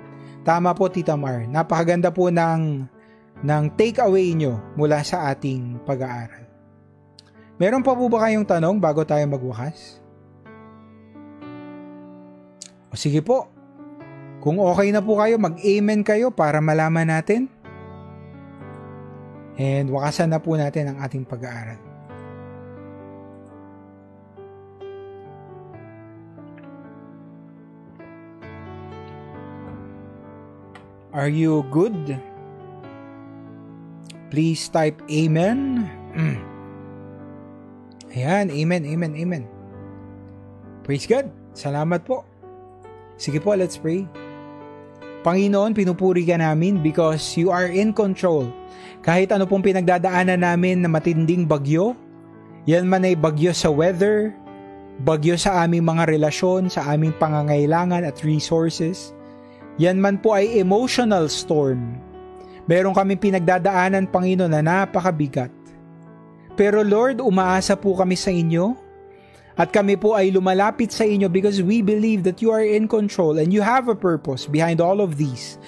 Tama po, Tita Mar. Napakaganda po ng take-away nyo mula sa ating pag-aaral. Meron pa po ba kayong tanong bago tayo magwakas? O sige po. Kung okay na po kayo, mag-amen kayo para malaman natin. And wakasan na po natin ang ating pag-aaral. Are you good? Please type amen. Ayan, amen, amen, amen. Praise God. Salamat po. Sige po, let's pray. Panginoon, pinupuri ka namin because you are in control. Kahit ano pong pinagdadaanan namin na matinding bagyo, yan man ay bagyo sa weather, bagyo sa aming mga relasyon, sa aming pangangailangan at resources, yan man po ay emotional storm. Meron kaming pinagdadaanan, Panginoon, na napakabigat. Pero Lord, umaasa po kami sa inyo. At kami po ay lumalapit sa inyo because we believe that you are in control and you have a purpose behind all of these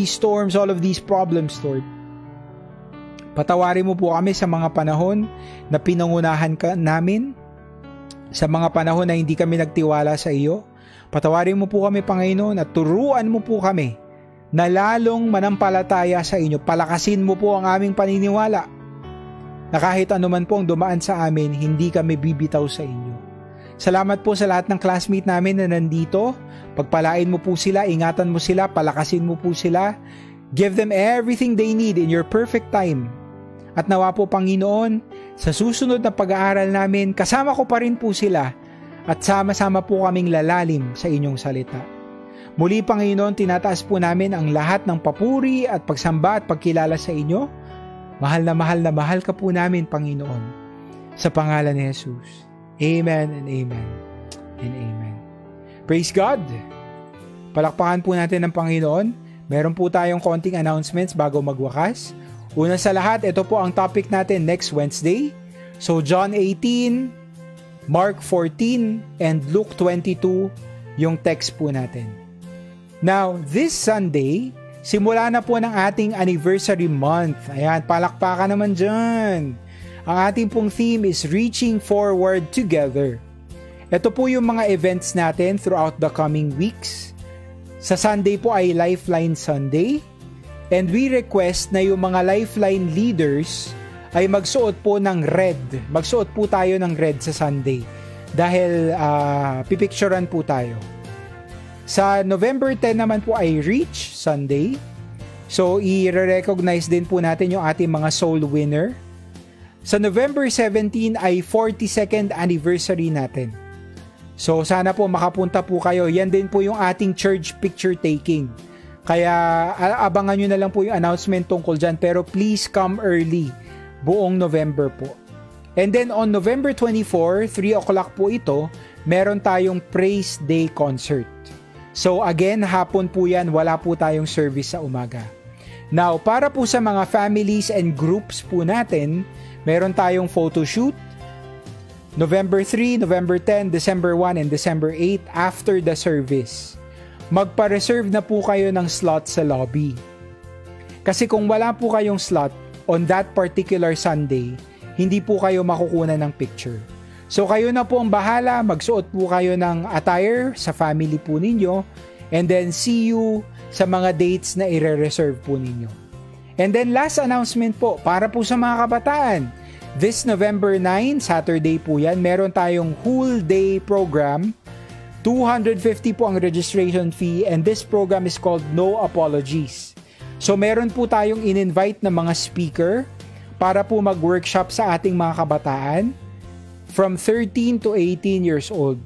storms, all of these problems, Lord. Patawarin mo po kami sa mga panahon na pinangunahan ka namin, sa mga panahon na hindi kami nagtiwala sa iyo. Patawarin mo po kami, Panginoon, at turuan mo po kami na lalong manampalataya sa inyo. Palakasin mo po ang aming paniniwala na kahit anuman po ang dumaan sa amin, hindi kami bibitaw sa inyo. Salamat po sa lahat ng classmate namin na nandito. Pagpalain mo po sila, ingatan mo sila, palakasin mo po sila. Give them everything they need in your perfect time. At nawa po, Panginoon, sa susunod na pag-aaral namin, kasama ko pa rin po sila at sama-sama po kaming lalalim sa inyong salita. Muli, Panginoon, tinataas po namin ang lahat ng papuri at pagsamba at pagkilala sa inyo. Mahal na mahal ka po namin, Panginoon. Sa pangalan ni Jesus. Amen and amen and amen. Praise God! Palakpakan po natin ng Panginoon. Meron po tayong konting announcements bago magwakas. Una sa lahat, ito po ang topic natin next Wednesday. So John 18, Mark 14, and Luke 22 yung text po natin. Now, this Sunday, simula na po ng ating anniversary month. Ayan, palakpakan naman dyan. Ang ating pong theme is Reaching Forward Together. Ito po yung mga events natin throughout the coming weeks. Sa Sunday po ay Lifeline Sunday. And we request na yung mga Lifeline leaders ay magsuot po ng red. Magsuot po tayo ng red sa Sunday. Dahil pipicturean po tayo. Sa November 10 naman po ay Reach Sunday. So, i-recognize din po natin yung ating mga soul winner. Sa November 17 ay 42nd anniversary natin. So, sana po makapunta po kayo. Yan din po yung ating church picture taking. Kaya, abangan nyo na lang po yung announcement tungkol dyan. Pero please come early. Buong November po. And then on November 24, 3 o'clock po ito, meron tayong Praise Day concert. So again, hapon po yan, wala po tayong service sa umaga. Now, para po sa mga families and groups po natin, meron tayong photo shoot. November 3, November 10, December 1, and December 8 after the service. Magpa-reserve na po kayo ng slot sa lobby. Kasi kung wala po kayong slot on that particular Sunday, hindi po kayo makukunan ng picture. So kayo na po ang bahala, magsuot po kayo ng attire sa family po ninyo, and then see you sa mga dates na i-reserve po ninyo. And then last announcement po, para po sa mga kabataan, this November 9, Saturday po yan, meron tayong whole day program. 250 po ang registration fee, and this program is called No Apologies. So meron po tayong in-invite na mga speaker para po mag-workshop sa ating mga kabataan from 13 to 18 years old.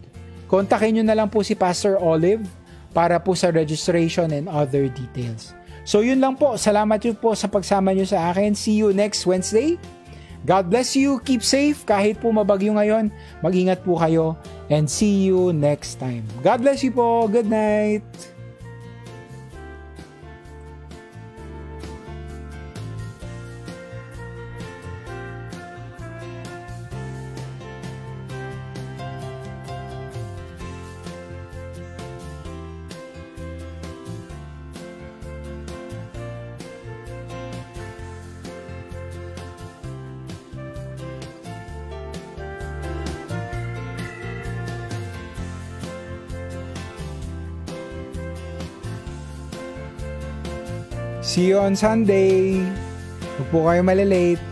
Kontakin nyo na lang po si Pastor Olive para po sa registration and other details. So yun lang po. Salamat yun po sa pagsama nyo sa akin. See you next Wednesday. God bless you. Keep safe. Kahit po mabagyo ngayon, mag-ingat po kayo. And see you next time. God bless you po. Good night. See you on Sunday. Huwag po kayo malilate.